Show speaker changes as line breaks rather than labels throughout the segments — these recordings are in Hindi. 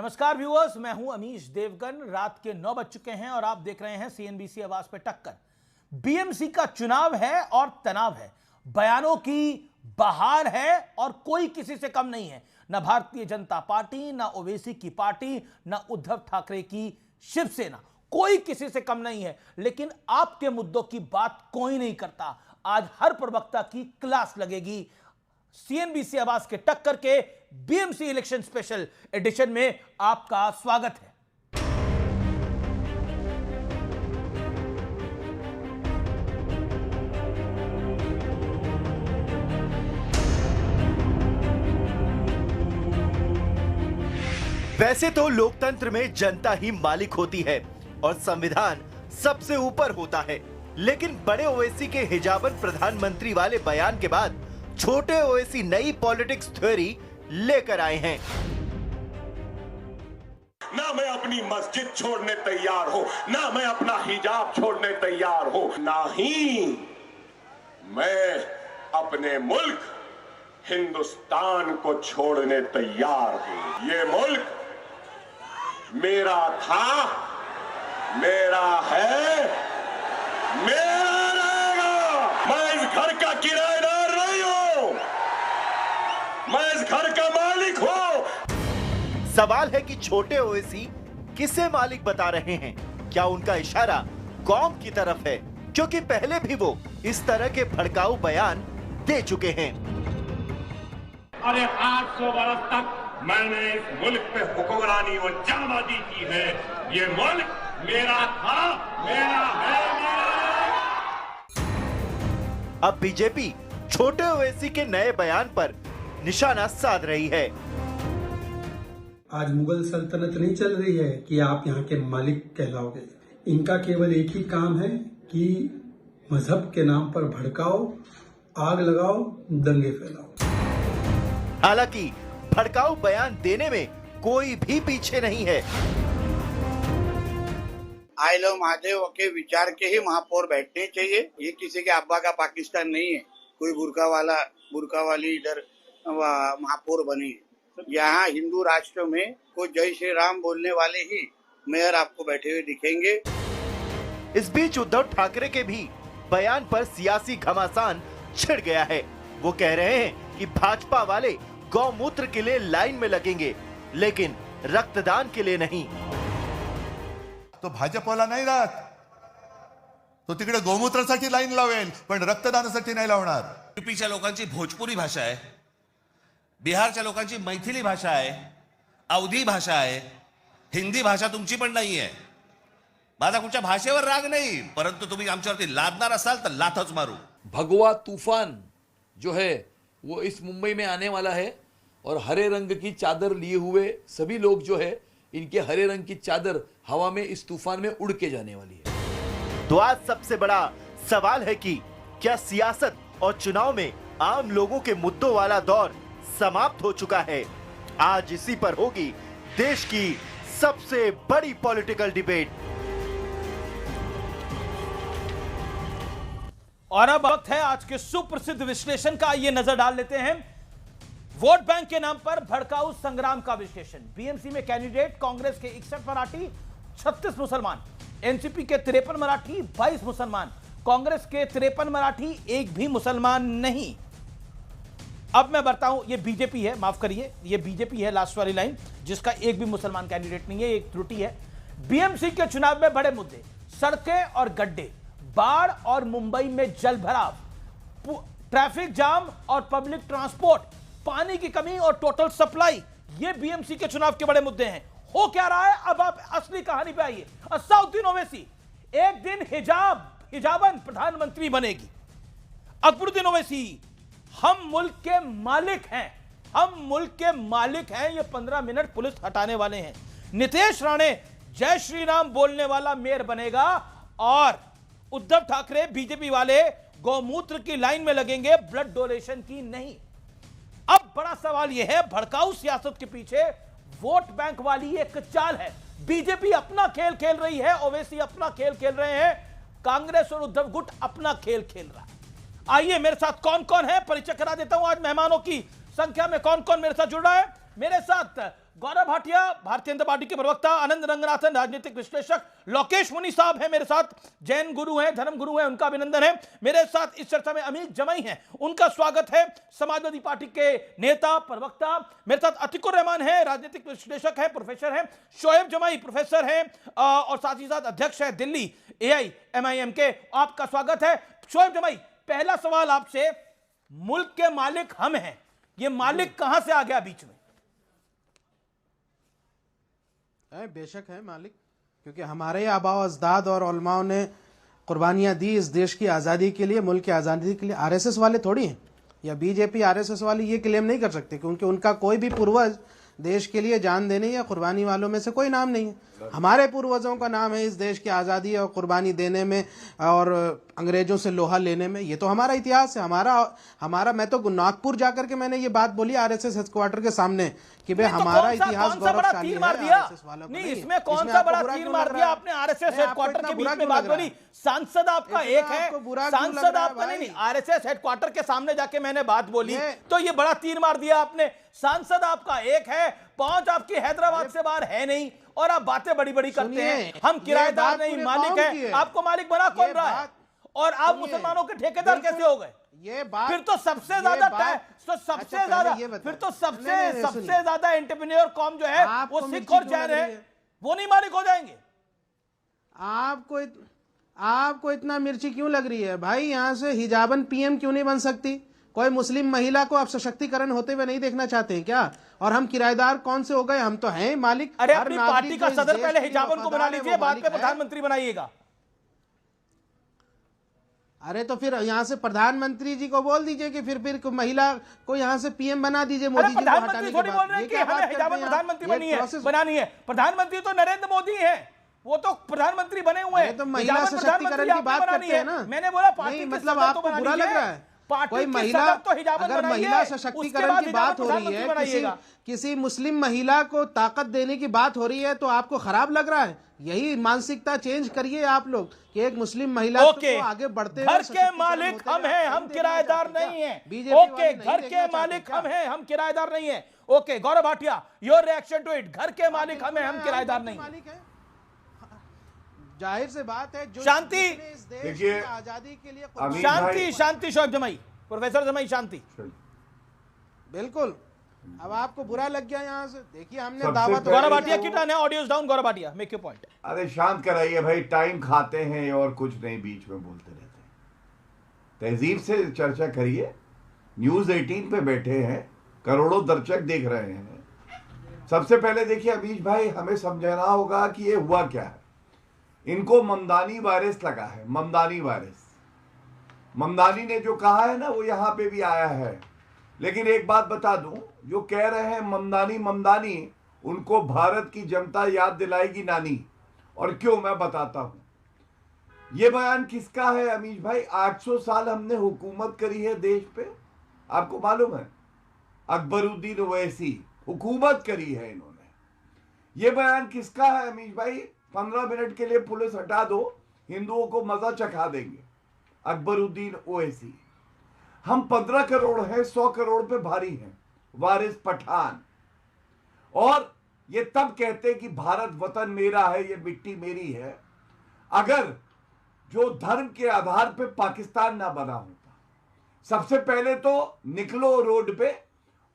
नमस्कार व्यूअर्स, मैं हूं अमीश देवगन। रात के 9 बज चुके हैं और आप देख रहे हैं सीएनबीसी आवाज पे टक्कर। बीएमसी का चुनाव है और तनाव है, बयानों की बहार है और कोई किसी से कम नहीं है। ना भारतीय जनता पार्टी, ना ओवैसी की पार्टी, ना उद्धव ठाकरे की शिवसेना, कोई किसी से कम नहीं है। लेकिन आपके मुद्दों की बात कोई नहीं करता। आज हर प्रवक्ता की क्लास लगेगी। सीएनबीसी आवाज के टक्कर के बीएमसी इलेक्शन स्पेशल एडिशन में आपका स्वागत है।
वैसे तो लोकतंत्र में जनता ही मालिक होती है और संविधान सबसे ऊपर होता है, लेकिन बड़े ओवैसी के हिजाबन प्रधानमंत्री वाले बयान के बाद छोटे ओवैसी नई पॉलिटिक्स थ्योरी लेकर आए हैं।
ना मैं अपनी मस्जिद छोड़ने तैयार हूं, ना मैं अपना हिजाब छोड़ने तैयार हूं, ना ही मैं अपने मुल्क हिंदुस्तान को छोड़ने तैयार हूं। ये मुल्क मेरा था, मेरा है, मेरा रहेगा। मैं इस घर का किराएदार नहीं हूं, मैं इस घर का मालिक हूं।
सवाल है कि छोटे ओवैसी किसे मालिक बता रहे हैं? क्या उनका इशारा कौम की तरफ है? क्योंकि पहले भी वो इस तरह के भड़काऊ बयान दे चुके हैं।
अरे 800 बरस तक मैंने इस मुल्क पे हुक्मरानी और जाबादी की है। ये मुल्क मेरा था, मेरा है, मेरा है।
अब बीजेपी छोटे ओवैसी के नए बयान पर निशाना साध रही है।
आज मुगल सल्तनत नहीं चल रही है कि आप यहाँ के मालिक कहलाओगे। इनका केवल एक ही काम है कि मजहब के नाम पर भड़काओ, आग लगाओ, दंगे फैलाओ।
हालांकि भड़काऊ बयान देने में कोई भी पीछे नहीं है।
आई लव महादेव के विचार के ही महापौर बैठने चाहिए। ये किसी के अब्बा का पाकिस्तान नहीं है, कोई बुर्का वाली इधर महापौर बनी। यहाँ हिंदू राष्ट्र में कोई जय श्री राम बोलने वाले ही मेयर आपको बैठे हुए दिखेंगे।
इस बीच उद्धव ठाकरे के भी बयान पर सियासी घमासान छिड़ गया है। वो कह रहे हैं कि भाजपा वाले गौमूत्र के लिए लाइन में लगेंगे, लेकिन रक्तदान के लिए नहीं।
तो भाजपवाला नाही राहत, तो तिकडे गोमूत्रासाठी लाईन लावेल, पण रक्तदानासाठी नाही लावणार।
यूपीच्या लोकांची भोजपुरी भाषा आहे, बिहारच्या लोकांची मैथिली भाषा आहे, अवधी भाषा आहे, हिंदी भाषा तुमची पण नाही आहे। माझा कुठच्या भाषेवर राग नाही, परंतु तुम्ही आमच्यावरती लादणार असाल तर लाथच मारू।
भगवा तूफान जो है वो इस मुंबई में आने वाला है और हरे रंग की चादर लिए हुए सभी लोग जो है, इनके हरे रंग की चादर हवा में इस तूफान में उड़ के जाने वाली है।
तो आज सबसे बड़ा सवाल है कि क्या सियासत और चुनाव में आम लोगों के मुद्दों वाला दौर समाप्त हो चुका है? आज इसी पर होगी देश की सबसे बड़ी पॉलिटिकल डिबेट।
और अब वक्त है आज के सुप्रसिद्ध विश्लेषण का। ये नजर डाल लेते हैं वोट बैंक के नाम पर भड़काऊ संग्राम का विश्लेषण। बीएमसी में कैंडिडेट कांग्रेस के 61 मराठी, 36 मुसलमान, एनसीपी के 53 मराठी, 22 मुसलमान, कांग्रेस के 53 मराठी, एक भी मुसलमान नहीं। अब मैं बताऊं, ये बीजेपी है, माफ करिए, ये बीजेपी है लास्ट वाली लाइन, जिसका एक भी मुसलमान कैंडिडेट नहीं है, एक त्रुटि है। बीएमसी के चुनाव में बड़े मुद्दे, सड़कें और गड्ढे, बाढ़ और मुंबई में जल भराव, ट्रैफिक जाम और पब्लिक ट्रांसपोर्ट, पानी की कमी और टोटल सप्लाई, ये बीएमसी के चुनाव के बड़े मुद्दे हैं। हो क्या रहा है, अब आप असली कहानी पे आइए। असदुद्दीन ओवैसी एक दिन हिजाबन प्रधानमंत्री बनेगी। अकबरुद्दीन ओवैसी, हम मुल्क के मालिक हैं, हम मुल्क के मालिक हैं, ये 15 मिनट पुलिस हटाने वाले हैं। नीतीश राणे जय श्री राम बोलने वाला मेयर बनेगा और उद्धव ठाकरे बीजेपी वाले गौमूत्र की लाइन में लगेंगे, ब्लड डोनेशन की नहीं। अब बड़ा सवाल यह है, भड़काऊ सियासत के पीछे वोट बैंक वाली एक चाल है। बीजेपी अपना खेल खेल रही है, ओवैसी अपना खेल खेल रहे हैं, कांग्रेस और उद्धव गुट अपना खेल खेल रहा है। आइए मेरे साथ कौन कौन है परिचय करा देता हूं। आज मेहमानों की संख्या में कौन कौन मेरे साथ जुड़ रहा है। मेरे साथ गौरव भाटिया, भारतीय जनता पार्टी के प्रवक्ता, आनंद रंगनाथन, राजनीतिक विश्लेषक, लोकेश मुनि साहब हैं मेरे साथ, जैन गुरु हैं, धर्म गुरु हैं, उनका अभिनंदन है। मेरे साथ इस चर्चा में अमीर जमाई हैं, उनका स्वागत है, समाजवादी पार्टी के नेता, प्रवक्ता। मेरे साथ अतिकुर रहमान है, राजनीतिक विश्लेषक है, प्रोफेसर है। शोएब जमाई प्रोफेसर है और साथ ही साथ अध्यक्ष है दिल्ली AIMIM के। आपका स्वागत है। शोएब जमाई, पहला सवाल आपसे, मुल्क के मालिक हम हैं, ये मालिक कहां से आ गया बीच में?
बेशक है मालिक, क्योंकि हमारे आबाओ अजदाद और उलमाओं ने कुर्बानियां दी इस देश की आज़ादी के लिए, मुल्क की आज़ादी के लिए। आरएसएस वाले थोड़ी हैं, या बीजेपी आरएसएस वाले ये क्लेम नहीं कर सकते, क्योंकि उनका कोई भी पूर्वज देश के लिए जान देने या कुर्बानी वालों में से कोई नाम नहीं है। हमारे पूर्वजों का नाम है इस देश की आज़ादी और कुर्बानी देने में और अंग्रेजों से लोहा लेने में। ये तो हमारा इतिहास है। हमारा मैं तो नागपुर जाकर के मैंने ये बात बोली आरएसएस हेडक्वार्टर के सामने कि भाई हमारा इतिहास गौरवशाली है, आरएसएस वालों का
नहीं।
नहीं।
इसमें कौन सा बड़ा तीर मार दिया आपने? आरएसएस हेडक्वार्टर के बीच में बात बोली। सांसद आपका एक है, सांसद आपका नहीं, आरएसएस हेडक्वार्टर के सामने जाके मैंने बात बोली तो ये बड़ा तीर मार दिया आपने। सांसद आपका एक है, पहुंच आपकी हैदराबाद से बाहर है नहीं, और आप बातें बड़ी बड़ी करते हैं। हम किराएदार नहीं, मालिक है। आपको मालिक बना कौन रहा है? और आप मुसलमानों के ठेकेदार कैसे हो गए?
ये बात
फिर तो सबसे ज्यादा फिर तो सबसे ज्यादा एंटरप्रेन्योर कौम जो है वो सिख और जैन है, वो नहीं मालिक हो जाएंगे?
आपको इतना मिर्ची क्यों लग रही है भाई? यहाँ से हिजाबन PM क्यों नहीं बन सकती? कोई मुस्लिम महिला को आप सशक्तिकरण होते हुए नहीं देखना चाहते हैं क्या? और हम किराएदार कौन से हो गए? हम तो हैं मालिक।
अरे अपनी पार्टी का सदर पहले हिजाबन को बना लीजिए, बाद में प्रधानमंत्री बनाइएगा।
अरे तो फिर यहाँ से प्रधानमंत्री जी को बोल दीजिए कि फिर महिला को यहाँ से PM बना दीजिए मोदी जी को हटाने के बाद।
बोल रहे हैं कि हमें हिजाबन प्रधानमंत्री बनानी है। प्रधानमंत्री तो नरेंद्र मोदी है, वो तो प्रधानमंत्री बने हुए हैं।
तो महिला सशक्तिकरण की बात करते हैं ना।
मैंने बोला पार्टी
मतलब आपको बुरा लग रहा है? कोई महिला, अगर महिला सशक्तिकरण की बात हो रही है, किसी मुस्लिम महिला को ताकत देने की बात हो रही है, तो आपको खराब लग रहा है? यही मानसिकता चेंज करिए आप लोग कि एक मुस्लिम महिला को आगे बढ़ते
घर के मालिक हम हैं, हम किराएदार नहीं हैं। ओके, घर के मालिक हम हैं, हम किराएदार नहीं हैं। Okay Gaurav Bhatia, your reaction to it. घर के मालिक हम हैं, हम किराएदार नहीं हैं।
जाहिर से बात है, जो
शांति,
इस देश की आजादी के लिए
शांति शोएब जमाई, प्रोफेसर जमाई, शांति।
बिल्कुल। अब आपको बुरा लग गया यहाँ से? देखिए हमने दावत।
गौरव भाटिया की टर्न है, audios down. Gaurav Bhatia, make your point.
अरे शांत कराइए भाई, टाइम खाते हैं और कुछ नहीं बीच में बोलते रहते हैं। तहजीब से चर्चा करिए। न्यूज 18 पे बैठे हैं, करोड़ों दर्शक देख रहे हैं। सबसे पहले देखिए अमीश भाई, हमें समझाना होगा कि ये हुआ क्या है। इनको ममदानी वायरस लगा है, ममदानी वायरस। ममदानी ने जो कहा है ना, वो यहां पे भी आया है। लेकिन एक बात बता दूं, जो कह रहे हैं ममदानी, उनको भारत की जनता याद दिलाएगी नानी। और क्यों, मैं बताता हूं। ये बयान किसका है अमीश भाई? 800 साल हमने हुकूमत करी है देश पे, आपको मालूम है? अकबरुद्दीन ओवैसी हुकूमत करी है इन्होंने। ये बयान किसका है अमीश भाई? 15 मिनट के लिए पुलिस हटा दो, हिंदुओं को मजा चखा देंगे। अकबरुद्दीन ओवैसी। हम 15 करोड़ हैं, 100 करोड़ पे भारी हैं। वारिस पठान। और ये तब कहते कि भारत वतन मेरा है, ये मिट्टी मेरी है, अगर जो धर्म के आधार पे पाकिस्तान ना बना होता। सबसे पहले तो निकलो रोड पे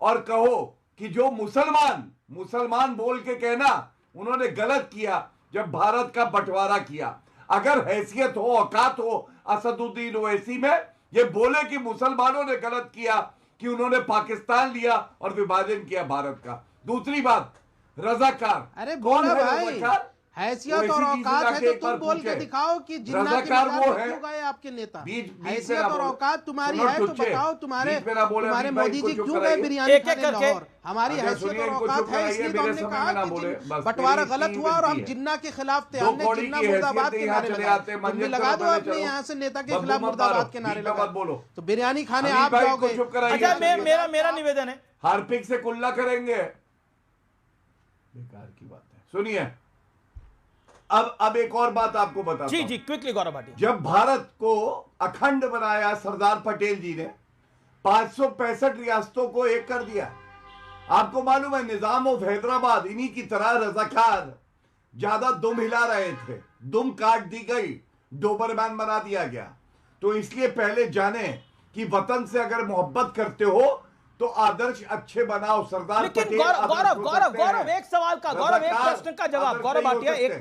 और कहो कि जो मुसलमान बोल के कहना उन्होंने गलत किया जब भारत का बंटवारा किया। अगर हैसियत हो, औकात हो असदुद्दीन ओवैसी में, ये बोले कि मुसलमानों ने गलत किया कि उन्होंने पाकिस्तान लिया और विभाजन किया भारत का। दूसरी बात, रजाकार।
अरे कौन है रजाकार? हैसियत और औकात है तो तुम बोल के दिखाओ कि जिन्ना के मजार पे क्यों गए आपके नेता? हैसियत और औकात तुम्हारी है तो बताओ, तुम्हारे मोदी जी क्यों गए बिरयानी खाने लाहौर? हमारी हैसियत और औकात है, इसलिए तो हमने कहा कि बंटवारा गलत हुआ और हम जिन्ना के खिलाफ थे। हमने जिन्ना मुर्दाबाद के नारे लगाए। तुम भी लगा दो अपने यहाँ से नेता के खिलाफ मुर्दाबाद के नारे लगाए, तो बिरयानी खाने आप जाओगे।
अच्छा, मेरा निवेदन है,
हार्पिक से कुल्ला करेंगे, बेकार की बात है। सुनिए, अब एक और बात आपको बताता हूं।
जी क्विकली गौरव भाटिया।
जब भारत को अखंड बनाया सरदार पटेल जी ने, 565 रियासतों को एक कर दिया। आपको मालूम है निजाम ऑफ हैदराबाद इन्हीं की तरह रजाकार ज्यादा दुम हिला रहे थे, दुम काट दी गई, डोबरमैन बना दिया गया। तो इसलिए पहले जाने कि वतन से अगर मोहब्बत करते हो तो आदर्श अच्छे बनाओ। सरदार
लेकिन
पटेल
गौरव एक सवाल का, गौरव एक प्रश्न का जवाब, गौरव भाटिया एक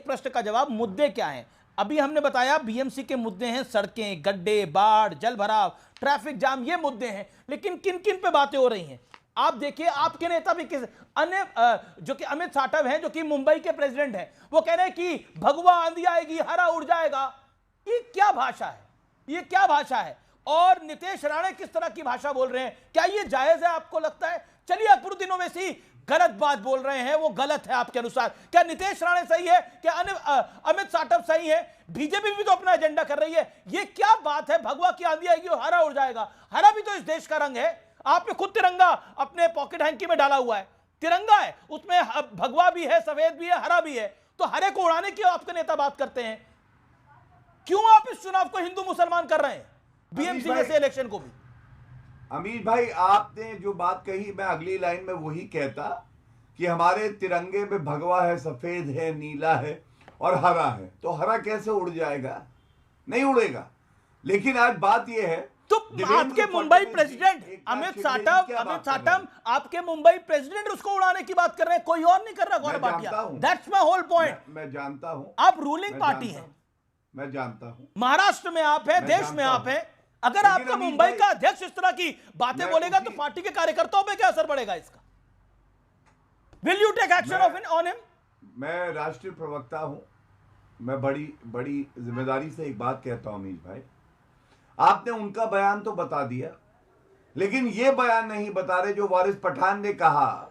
प्रश्न का जवाब, मुद्दे क्या हैं? अभी हमने बताया बीएमसी के मुद्दे हैं सड़कें, गड्ढे, बाढ़, जल भराव, ट्रैफिक जाम, ये मुद्दे हैं। लेकिन किन किन पे बातें हो रही हैं? आप देखिए, आपके नेता भी किस अन्य जो कि अमित साठव हैं, जो कि मुंबई के प्रेसिडेंट हैं, वो कह रहे हैं कि भगवा आंधी आएगी, हरा उड़ जाएगा। ये क्या भाषा है? ये क्या भाषा है? और नितेश राणे किस तरह की भाषा बोल रहे हैं? क्या ये जायज है आपको लगता है? चलिए, अकबरुद्दीन ओवैसी गलत बात बोल रहे हैं, वो गलत है आपके अनुसार। क्या नितेश राणे सही है? क्या अमित साठव सही है? बीजेपी भी तो अपना एजेंडा कर रही है। ये क्या बात है? भगवा की आंधी आएगी और हरा उड़ जाएगा। हरा भी तो इस देश का रंग है। आपने खुद तिरंगा अपने पॉकेट हैंकी में डाला हुआ है, तिरंगा है, उसमें भगवा भी है, सफेद भी है, हरा भी है। तो हरे को उड़ाने की आपके नेता बात करते हैं। क्यों आप इस चुनाव को हिंदू मुसलमान कर रहे हैं, बीएमसी जैसे इलेक्शन को भी?
अमीर भाई, आपने जो बात कही, मैं अगली लाइन में वही कहता कि हमारे तिरंगे में भगवा है, सफेद है, नीला है और हरा है। तो हरा कैसे उड़ जाएगा? नहीं उड़ेगा। लेकिन आज बात यह है,
तो आपके मुंबई प्रेसिडेंट अमित साठव आपके मुंबई प्रेसिडेंट उसको उड़ाने की बात कर रहे हैं, कोई और नहीं कर रहा। Gaurav Bhatia, that's my whole point.
मैं जानता हूं
आप रूलिंग पार्टी हैं,
मैं जानता हूं,
महाराष्ट्र में आप हैं, देश में आप हैं। अगर आपका मुंबई का अध्यक्ष इस तरह की बातें बोलेगा तो पार्टी के कार्यकर्ताओं पे क्या असर पड़ेगा इसका? Will you take action on him?
मैं राष्ट्रीय प्रवक्ता हूं, मैं बड़ी जिम्मेदारी से एक बात कहता हूं अमीर भाई, आपने उनका बयान तो बता दिया, लेकिन यह बयान नहीं बता रहे जो वारिस पठान ने कहा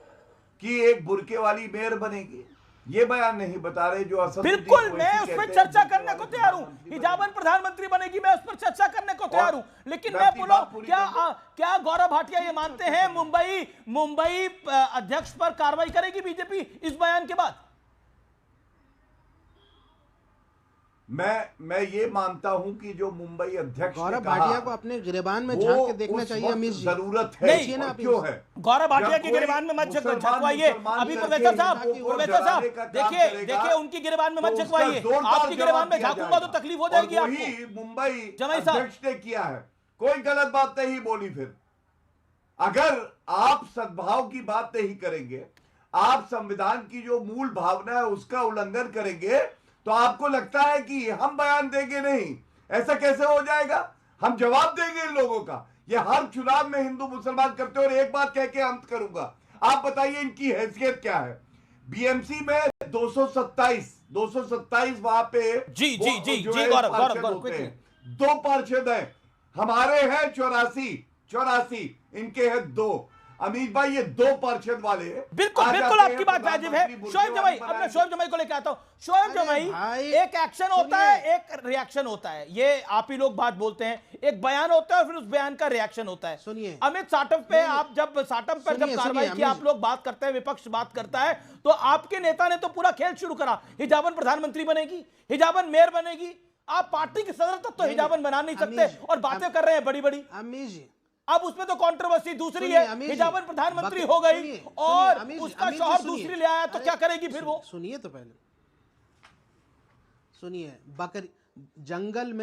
कि एक बुरके वाली मेयर बनेगी। ये बयान नहीं बता रहे जो
बिल्कुल, मैं उस पर चर्चा करने को तैयार हूं। हिजाबन प्रधानमंत्री बनेगी, मैं उस पर चर्चा करने को तैयार हूं। लेकिन मैं बोलो, क्या गौरव भाटिया ये मानते हैं मुंबई अध्यक्ष पर कार्रवाई करेगी बीजेपी इस बयान के बाद?
मैं ये मानता हूं कि जो मुंबई अध्यक्ष
गौरव भाटिया को अपने गिरेबान में झांक के देखना चाहिए अमित जी।
जरूरत है
नहीं,
क्यों है?
गौरव भाटिया की गिरेबान में मत झकवाइए। अभी प्रोफेसर साहब देखिए उनकी गिरेबान में मत झकवाइए। आपकी गिरेबान में झांकूंगा तो तकलीफ हो जाएगी आपको।
मुंबई
जमाई साहब
अध्यक्ष ने किया है, कोई गलत बात नहीं बोली। फिर अगर आप सद्भाव की बात नहीं करेंगे, आप संविधान की जो मूल भावना है उसका उल्लंघन करेंगे, तो आपको लगता है कि हम बयान देंगे नहीं? ऐसा कैसे हो जाएगा? हम जवाब देंगे इन लोगों का। ये हर चुनाव में हिंदू मुसलमान करते हैं। और एक बात कह के अंत करूंगा, आप बताइए इनकी हैसियत क्या है? बीएमसी में 227 वहां पे
जी गौरव
2 पार्षद हैं, हमारे हैं 84, इनके हैं 2। अमीर भाई, ये 2 पार्षद वाले
बिल्कुल आपकी बात वाजिब है। शोएब जमाई, अब मैं शोएब जमाई को लेकर आता हूं। शोएब जमाई, एक एक्शन होता है, एक रिएक्शन होता है। ये आप ही लोग बात बोलते हैं, एक बयान होता है और फिर उस बयान का रिएक्शन होता है।
सुनिए,
अमित साठव पे जब कार्रवाई की आप लोग बात करते हैं, विपक्ष बात करता है, तो आपके नेता ने तो पूरा खेल शुरू करा। हिजाबन प्रधानमंत्री बनेगी, हिजाबन मेयर बनेगी। आप पार्टी के सदर तक तो हिजाबन बना नहीं सकते और बातें कर रहे हैं बड़ी बड़ी।
अमीर जी,
अब उसमें तो कंट्रोवर्सी दूसरी है, हिजाबन प्रधानमंत्री हो गई और उसका शौहर दूसरी ले आया, तो क्या करेगी फिर वो?
सुनिए तो पहले सुनिए। बकरी जंगल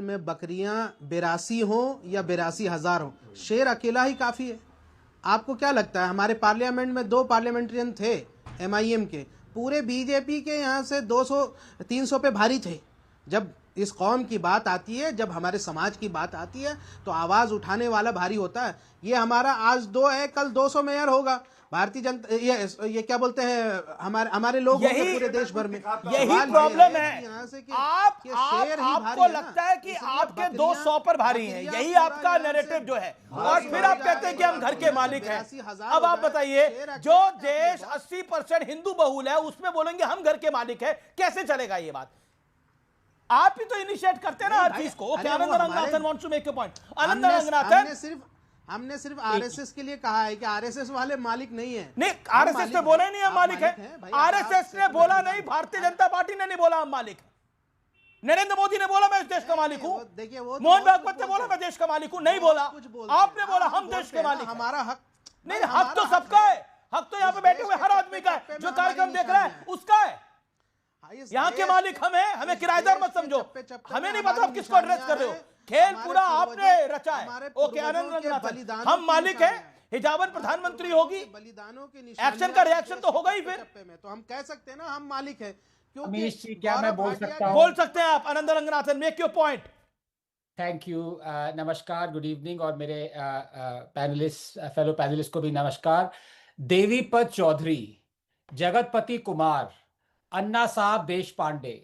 में बकरियां 82 हो या 82,000 हो, शेर अकेला ही काफी है। आपको क्या लगता है? हमारे पार्लियामेंट में 2 पार्लियामेंट्रियन थे MIM के, पूरे बीजेपी के यहाँ से 200-300 पे भारी थे। जब इस कौम की बात आती है, जब हमारे समाज की बात आती है, तो आवाज उठाने वाला भारी होता है। ये हमारा आज 2 है, कल 200 मेयर होगा। भारतीय जनता ये क्या बोलते हैं, हमारे लोग पूरे देश भर में।
यही प्रॉब्लम है। आपको लगता है कि आपके 200 पर भारी हैं, यही आपका नैरेटिव जो है, और फिर आप कहते हैं कि हम घर के मालिक हैं। अब आप बताइए, जो देश 80% हिंदू बहुल है, उसमें बोलेंगे हम घर के मालिक है, कैसे चलेगा ये बात? आप ही तो इनिशिएट करते हैं ना हर चीज को। Anand Ranganathan wants to make a point. Anand Ranganathan,
हमने सिर्फ RSS के लिए कहा है कि RSS वाले मालिक नहीं है।
नहीं, RSS ने बोला नहीं हम मालिक है। RSS ने बोला नहीं, भारतीय जनता पार्टी ने नहीं बोला हम मालिक। नरेंद्र मोदी ने बोला मैं इस देश का मालिक हूं, मोहन भागवत ने बोला मैं देश का मालिक हूं, नहीं बोला। आपने बोला हम देश के मालिक।
हमारा हक
नहीं, हक तो सबका है, हक तो यहाँ पे बैठे हुए हर आदमी का है, जो कार्यक्रम देख रहा है उसका है। यहाँ के मालिक हम हैं, हमें किराएदार मत समझो। हमें नहीं पता आप किसको एड्रेस कर रहे हो, खेल पूरा आपने रचा है। ओके आनंद रंगनाथन, हम मालिक हैं, हिजाबन प्रधानमंत्री होगी,
बलिदानों के
एक्शन का रिएक्शन तो होगा ही फिर।
तो हम कह सकते हैं ना हम मालिक हैं।
अमीश जी, क्या मैं बोल सकता हूँ?
बोल सकते हैं आप Anand Ranganathan, make your point.
Thank you, नमस्कार, गुड इवनिंग, और मेरे पैनलिस्ट, फेलो पैनलिस्ट को भी नमस्कार। देवीपत चौधरी, जगतपति कुमार, अन्ना साहब देश पांडे,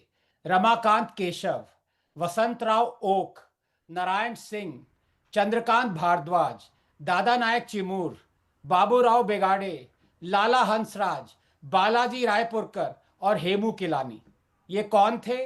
रमाकांत केशव, वसंतराव ओक, नारायण सिंह, चंद्रकांत भारद्वाज, दादा नायक चिमूर, बाबूराव बेगाड़े, लाला हंसराज, बालाजी रायपुरकर और हेमू किलानी, ये कौन थे?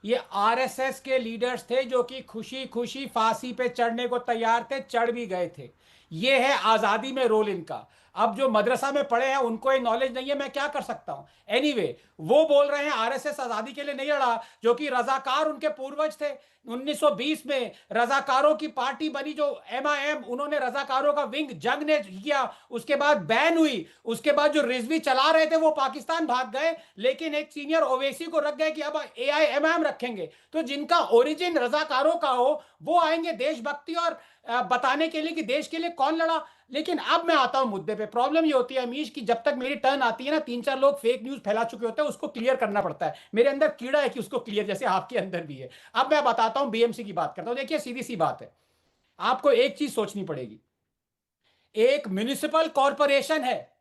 ये आरएसएस के लीडर्स थे जो कि खुशी खुशी फांसी पे चढ़ने को तैयार थे, चढ़ भी गए थे। ये है आजादी में रोल इनका। अब जो मदरसा में पढ़े हैं उनको ये नॉलेज नहीं है, मैं क्या कर सकता हूं। एनीवे, वो बोल रहे हैं आरएसएस आजादी के लिए नहीं लड़ा, जो कि रजाकार उनके पूर्वज थे। 1920 में रजाकारों की पार्टी बनी जो एमआईएम, उन्होंने रजाकारों का विंग जंग ने किया, उसके बाद बैन हुई, उसके बाद जो रिजवी चला रहे थे वो पाकिस्तान भाग गए, लेकिन एक सीनियर ओवैसी को रख गए कि अब एआईएमआईएम रखेंगे। तो जिनका ओरिजिन रजाकारों का हो वो आएंगे देशभक्ति और बताने के लिए कि देश के लिए कौन लड़ा। लेकिन अब मैं आता हूं मुद्दे पे। प्रॉब्लम ये होती है अमीश की जब तक मेरी टर्न आती है ना, 3-4 लोग फेक न्यूज फैला चुके होते हैं, उसको क्लियर करना पड़ता है। मेरे अंदर कीड़ा है कि उसको क्लियर, जैसे आपके अंदर भी है। अब मैं बताता हूं, बीएमसी की बात करता हूं। देखिए सीधी सी बात है, आपको एक चीज सोचनी पड़ेगी। एक म्युनिसिपल कॉरपोरेशन है,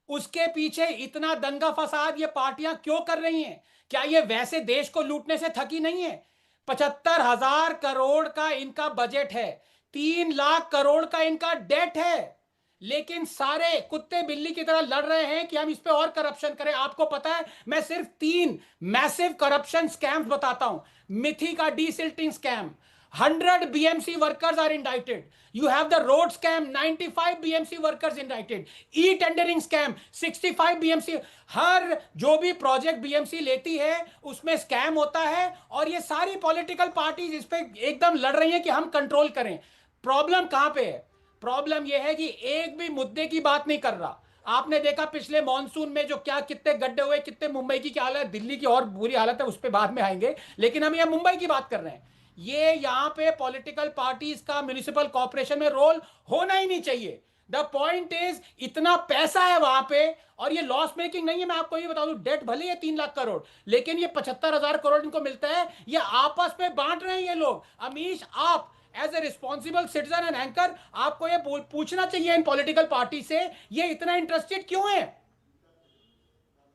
उसके पीछे इतना दंगा फसाद ये पार्टियां क्यों कर रही हैं? क्या ये वैसे देश को लूटने से थकी नहीं है? 75,000 करोड़ का इनका बजट है, 3 लाख करोड़ का इनका डेट है, लेकिन सारे कुत्ते बिल्ली की तरह लड़ रहे हैं कि हम इस पे और करप्शन करें। आपको पता है, मैं सिर्फ 3 मैसिव करप्शन स्कैम्स बताता हूं। मिथी का desilting scam, 100 BMC workers are indicted. You have the road scam, 95 BMC workers indicted. E-tendering scam, 65 BMC. हर जो भी प्रोजेक्ट बीएमसी लेती है उसमें स्कैम होता है, और ये सारी पॉलिटिकल पार्टीज इस पे एकदम लड़ रही हैं कि हम कंट्रोल करें। प्रॉब्लम कहां पे है? प्रॉब्लम यह है कि एक भी मुद्दे की बात नहीं कर रहा। आपने देखा पिछले मॉनसून में जो क्या कितने गड्ढे हुए, कितने मुंबई की क्या हालत, दिल्ली की और बुरी हालत है, उस पर बाद में आएंगे, लेकिन हम यह मुंबई की बात कर रहे हैं। ये यहां पे पॉलिटिकल पार्टीज का म्युनिसिपल कॉर्पोरेशन में रोल होना ही नहीं चाहिए। द पॉइंट इज, इतना पैसा है वहां पे, और ये लॉस मेकिंग नहीं है। मैं आपको ये बता दूं, डेट भले है 3 लाख करोड़, लेकिन ये 75,000 करोड़ इनको मिलता है, ये आपस में बांट रहे हैं ये लोग। अमीश, आप as a responsible citizen and anchor, आपको ये पूछना चाहिए इन पॉलिटिकल पार्टी से, ये इतना इंटरेस्टेड क्यों है?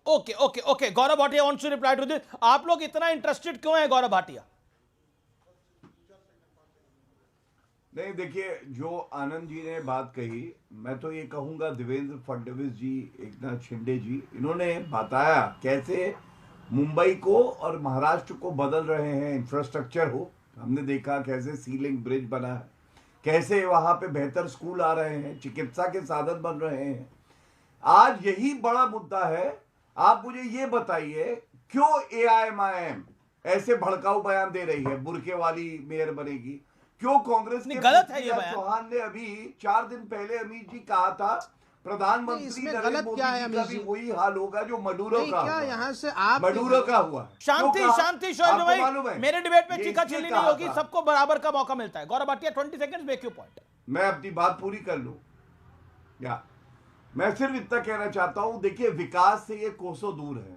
Okay Gaurav Bhatia wants to reply to this. आप लोग इतना इंटरेस्टेड क्यों है गौरव भाटिया?
नहीं, देखिए, जो आनंद जी ने बात कही, मैं तो ये कहूंगा देवेंद्र फडणवीस जी, एकनाथ शिंदे जी, इन्होंने बताया कैसे मुंबई को और महाराष्ट्र को बदल रहे हैं। इंफ्रास्ट्रक्चर हो, हमने देखा कैसे सीलिंग ब्रिज बना है, कैसे वहां पे बेहतर स्कूल आ रहे हैं, चिकित्सा के साधन बन रहे हैं। आज यही बड़ा मुद्दा है। आप मुझे ये बताइए, क्यों एआईएमआईएम ऐसे भड़काऊ बयान दे रही है, बुरके वाली मेयर बनेगी? क्यों कांग्रेस के
गलत है ये बयान?
चौहान ने अभी 4 दिन पहले अमीश जी कहा था प्रधानमंत्री नरेंद्र मोदी जी का भी वही हाल होगा जो मडूरो का
क्या यहाँ से आप
मडूरो का हुआ।
शांति शोएब भाई, मेरे डिबेट में चीखा चिल्ली नहीं होगी, सबको बराबर का मौका मिलता है। Gaurav Bhatia 20 seconds, make your point.
मैं अपनी बात पूरी कर लूं या मैं सिर्फ इतना कहना चाहता हूं, देखिए, विकास से ये कोसों दूर है।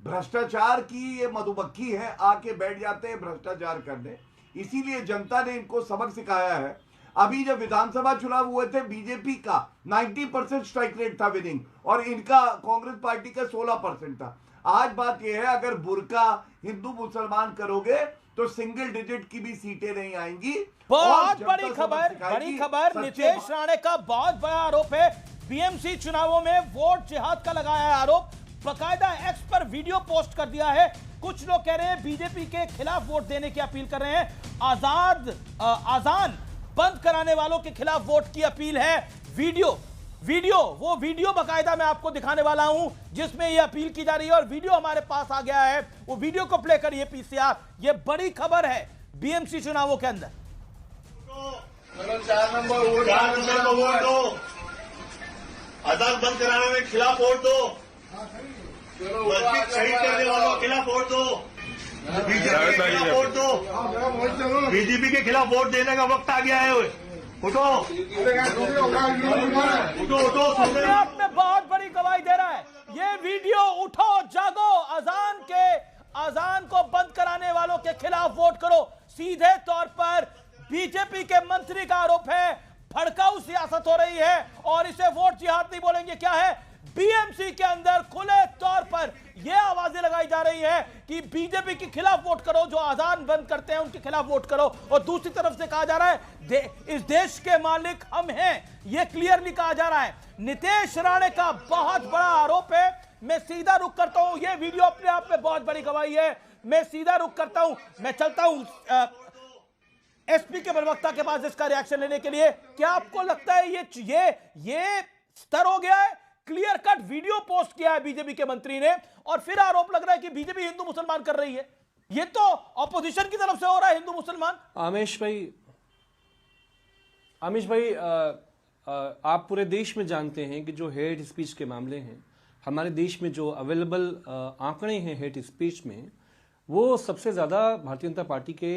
भ्रष्टाचार की ये मधुमक्खी है, आके बैठ जाते हैं भ्रष्टाचार करने। इसीलिए जनता ने इनको सबक सिखाया है। अभी जब विधानसभा चुनाव हुए थे, बीजेपी का 90% स्ट्राइक रेट था विनिंग, और इनका कांग्रेस पार्टी का 16% था। आज बात यह है, अगर बुर्का हिंदू मुसलमान करोगे तो सिंगल डिजिट की भी सीटें नहीं आएंगी।
बहुत बड़ी खबर, नीतीश राणे का बहुत बड़ा आरोप है, बीएमसी चुनावों में वोट जिहाद का लगाया है आरोप। बकायदा एक्स पर वीडियो पोस्ट कर दिया है। कुछ लोग कह रहे हैं बीजेपी के खिलाफ वोट देने की अपील कर रहे हैं। आजान बंद कराने वालों के खिलाफ वोट की अपील है। वो वीडियो बकायदा मैं आपको दिखाने वाला हूं जिसमें यह अपील की जा रही है, और वीडियो हमारे पास आ गया है। वो वीडियो को प्ले करिए पीसीआर। ये बड़ी खबर है बीएमसी चुनावों के अंदर।
4 नंबर वोट दो। अजान बंद कराने में खिलाफ वोट दो, मस्जिद शहीद करने वालों के खिलाफ वोट दो, बीजेपी के खिलाफ वोट दो। बीजेपी के खिलाफ वोट देने का वक्त आ गया है। उठो उठो उठो।
अपने आप में बहुत बड़ी गवाही दे रहा है ये वीडियो। उठो जागो, अजान को बंद कराने वालों के खिलाफ वोट करो। सीधे तौर पर बीजेपी के मंत्री का आरोप है भड़काऊ सियासत हो रही है और इसे वोट जिहाद नहीं बोलेंगे। क्या है, बीएमसी के अंदर खुले तौर पर यह आवाजें लगाई जा रही है कि बीजेपी के खिलाफ वोट करो, जो अजान बंद करते हैं उनके खिलाफ वोट करो। और दूसरी तरफ से कहा जा रहा है इस देश के मालिक हम हैं, यह क्लियरली कहा जा रहा है। नीतीश राणे का बहुत बड़ा आरोप है। मैं सीधा रुख करता हूं, यह वीडियो अपने आप में बहुत बड़ी गवाही है। मैं सीधा रुख करता हूं, मैं चलता हूं एसपी के प्रवक्ता के पास इसका रिएक्शन लेने के लिए। क्या आपको लगता है ये स्तर हो गया है? क्लियर कट वीडियो पोस्ट किया है बीजेपी के मंत्री ने और फिर आरोप लग रहा है कि बीजेपी हिंदू मुसलमान कर रही है। ये तो ऑपोजिशन की तरफ से हो रहा है हिंदू मुसलमान।
आमिश भाई आप पूरे देश में जानते हैं कि जो हेट स्पीच के मामले हैं हमारे देश में, जो अवेलेबल आंकड़े हैं हेट स्पीच में, वो सबसे ज़्यादा भारतीय जनता पार्टी के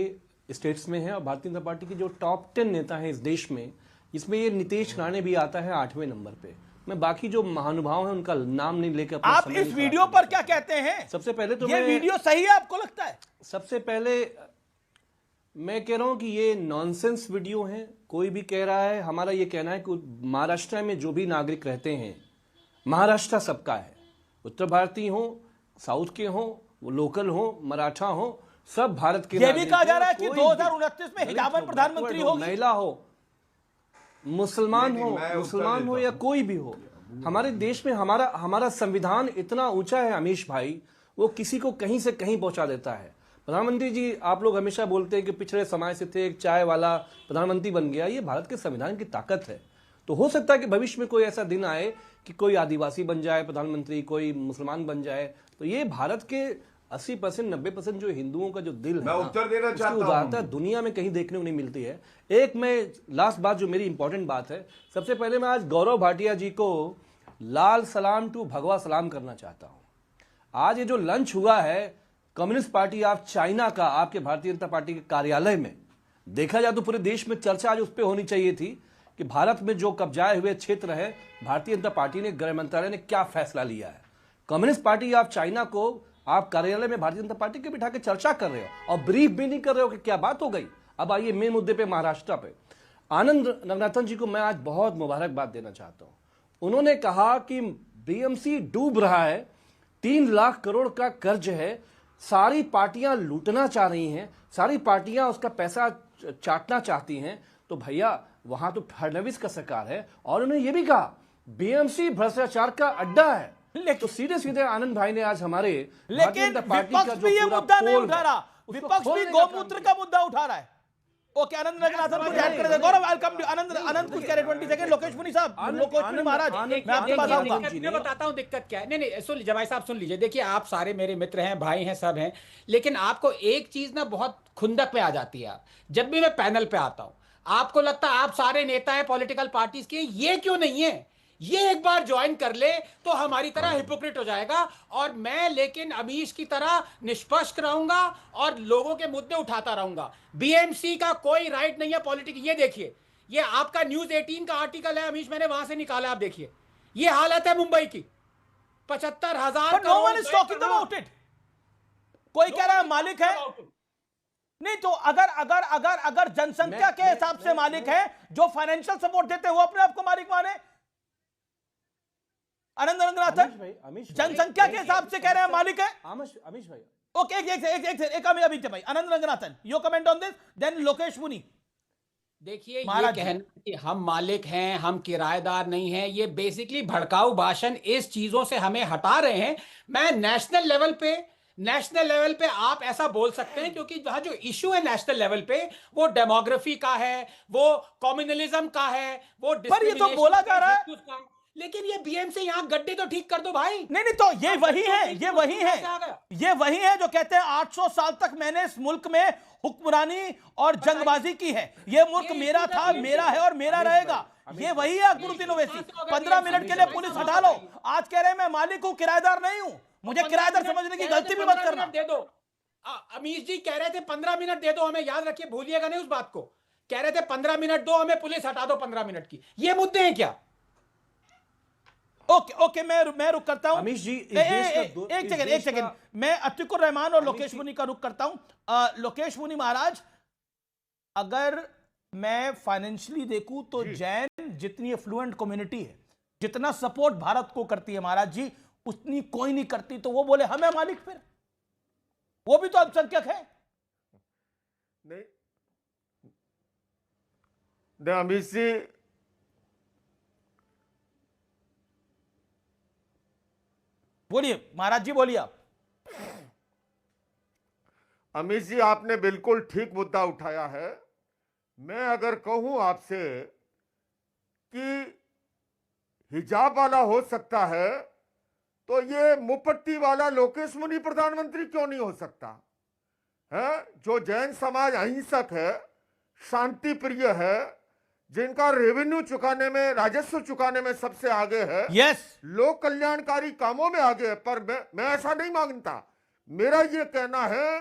स्टेट्स में है। और भारतीय जनता पार्टी के जो टॉप 10 नेता हैं इस देश में, इसमें ये नीतीश राणे भी आता है 8वें नंबर पे। मैं बाकी जो महानुभाव हैं उनका नाम नहीं लेकर
आप इस वीडियो पर क्या कहते हैं?
सबसे पहले तो
ये वीडियो सही है आपको लगता है?
सबसे पहले मैं कह रहा हूं कि ये नॉनसेंस वीडियो है। कोई भी कह रहा है, हमारा ये कहना है कि महाराष्ट्र में जो भी नागरिक रहते हैं, महाराष्ट्र सबका है, उत्तर भारतीय हो, साउथ के हो, वो लोकल हो, मराठा हो, सब भारत के।
ये भी कहा जा रहा है कि 2029 में हिजाबन प्रधानमंत्री होगी,
महिला हो, मुसलमान हो या कोई भी हो। हमारे देश में हमारा संविधान इतना ऊंचा है अमीश भाई, वो किसी को कहीं से कहीं पहुंचा देता है। प्रधानमंत्री जी, आप लोग हमेशा बोलते हैं कि पिछड़े समाज से थे, एक चाय वाला प्रधानमंत्री बन गया। ये भारत के संविधान की ताकत है। तो हो सकता है कि भविष्य में कोई ऐसा दिन आए कि कोई आदिवासी बन जाए प्रधानमंत्री, कोई मुसलमान बन जाए। तो ये भारत के 80% 90% जो हिंदुओं का जो दिल है,
मैं उत्तर देना चाहता हूं,
उदारता दुनिया में कहीं देखने को नहीं मिलती है। एक मैं लास्ट बात जो मेरी इंपॉर्टेंट बात है, सबसे पहले मैं आज गौरव भाटिया जी को लाल सलाम टू भगवा सलाम करना चाहता हूं। आज ये जो लंच हुआ है कम्युनिस्ट पार्टी ऑफ चाइना का आपके भारतीय जनता पार्टी के कार्यालय में, देखा जाए तो पूरे देश में चर्चा आज उस पर होनी चाहिए थी कि भारत में जो कब्जाए हुए क्षेत्र है, भारतीय जनता पार्टी ने, गृह मंत्रालय ने क्या फैसला लिया है। कम्युनिस्ट पार्टी ऑफ चाइना को आप कार्यालय में भारतीय जनता पार्टी के बिठा के चर्चा कर रहे हो और ब्रीफ भी नहीं कर रहे हो कि क्या बात हो गई। अब आइए मेन मुद्दे पे, महाराष्ट्र पे। आनंद रंगनाथन जी को मैं आज बहुत मुबारकबाद देना चाहता हूं। उन्होंने कहा कि बीएमसी डूब रहा है, 3 लाख करोड़ का कर्ज है, सारी पार्टियां लूटना चाह रही हैं, सारी पार्टियां उसका पैसा चाटना चाहती हैं। तो भैया वहां तो फडणवीस का सरकार है और उन्होंने ये भी कहा बीएमसी भ्रष्टाचार का अड्डा है। तो सीधे सीधे आनंद भाई ने आज हमारे,
लेकिन विपक्ष भी ये मुद्दा नहीं उठा रहा, विपक्ष भी गौमूत्र का मुद्दा उठा रहा है। ओके, आनंद रंगनाथन कुछ ऐड कर दे। गौरव, वेलकम। आनंद कुछ कह रहे 20 सेकंड। लोकेश मुनि साहब, लोकेश मुनि महाराज, मैं आपके पास आऊंगा।
मैं बताता हूं दिक्कत क्या है। नहीं, सुन जवाई साहब, सुन लीजिए। देखिए, आप सारे मेरे मित्र हैं, भाई हैं, सब हैं, लेकिन आपको एक चीज ना बहुत खुंदक में आ जाती है। जब भी मैं पैनल पे आता हूं, आपको लगता है आप सारे नेता हैं पॉलिटिकल पार्टीज के, ये क्यों नहीं है? ये एक बार ज्वाइन कर ले तो हमारी तरह हिपोक्रेट हो जाएगा। और मैं लेकिन अमीश की तरह निष्पक्ष रहूंगा और लोगों के मुद्दे उठाता रहूंगा। बीएमसी का कोई राइट नहीं है पॉलिटिक्स। ये देखिए, ये आपका न्यूज 18 का आर्टिकल है अमीश, मैंने वहां से निकाला। आप देखिए, ये हालत है मुंबई की। 75,000
कोई कह रहा है मालिक है नहीं। तो अगर जनसंख्या के हिसाब से मालिक है, जो फाइनेंशियल सपोर्ट देते हुए अपने आप को मालिक माने, आनंद रंगनाथन जनसंख्या के हिसाब से कह रहे हैं मालिक है।
अमीश भाई,
ओके, एक अभी भाई, Anand Ranganathan, your comment on this, then Lokesh Muni.
देखिए, ये कहना कि हम मालिक हैं, हम किराएदार नहीं हैं, ये बेसिकली भड़काऊ भाषण इस चीजों से हमें हटा रहे हैं। मैं नेशनल लेवल पे आप ऐसा बोल सकते हैं, क्योंकि वहां जो इशू है नेशनल लेवल पे, वो डेमोग्राफी का है, वो कम्युनलिज्म का है, वो
पर ये तो बोला जा रहा है
लेकिन ये बीएमसी यहाँ गड्ढे तो ठीक कर दो भाई।
नहीं तो ये वही है, ये वही है जो कहते हैं 800 साल तक मैंने इस मुल्क में हुक्मरानी और जंगबाजी की है, ये मुल्क मेरा था, मेरा है और मेरा रहेगा। ये वही है अकबरुद्दीन ओवैसी। 15 मिनट के लिए पुलिस हटा लो, आज कह रहे हैं मैं मालिक हूं, किराएदार नहीं हूं। मुझे किराएदार समझने की गलती भी मत करना।
दे दो, अमीश जी कह रहे थे 15 मिनट दे दो हमें, याद रखिए, भूलिएगा नहीं उस बात को। कह रहे थे 15 मिनट दो हमें, पुलिस हटा दो 15 मिनट की। ये मुद्दे हैं क्या?
ओके मैं रुक करता हूं।
अमीश जी
एक सेकंड मैं अतिकुर रहमान और लोकेश मुनि का रुक करता हूं। लोकेश मुनि महाराज, अगर मैं फाइनेंशियली देखूं तो जैन जितनी एफ्लुएंट कम्युनिटी है, जितना सपोर्ट भारत को करती है महाराज जी, उतनी कोई नहीं करती। तो वो बोले हमें मालिक, फिर वो भी तो अल्पसंख्यक है।
नहीं अमीश जी,
बोलिए महाराज जी, बोलिए आप।
अमीश जी, आपने बिल्कुल ठीक मुद्दा उठाया है। मैं अगर कहूं आपसे कि हिजाब वाला हो सकता है, तो ये मुपट्टी वाला लोकेश मुनि प्रधानमंत्री क्यों नहीं हो सकता है? जो जैन समाज अहिंसक है, शांति प्रिय है, जिनका रेवेन्यू चुकाने में, राजस्व चुकाने में सबसे आगे है, लोक कल्याणकारी कामों में आगे है, पर मैं ऐसा नहीं मांगता। मेरा ये कहना है,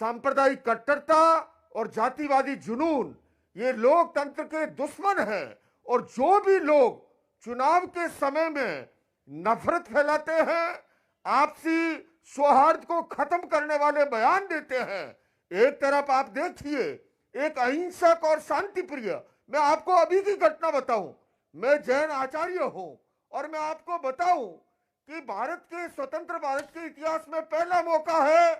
सांप्रदायिक कट्टरता और जातिवादी जुनून ये लोकतंत्र के दुश्मन हैं, और जो भी लोग चुनाव के समय में नफरत फैलाते हैं, आपसी सौहार्द को खत्म करने वाले बयान देते हैं। एक तरफ आप देखिए, एक अहिंसक और शांति प्रिय, मैं आपको अभी की घटना बताऊं, मैं जैन आचार्य हूं, और मैं आपको बताऊं कि भारत के स्वतंत्र भारत के इतिहास में पहला मौका है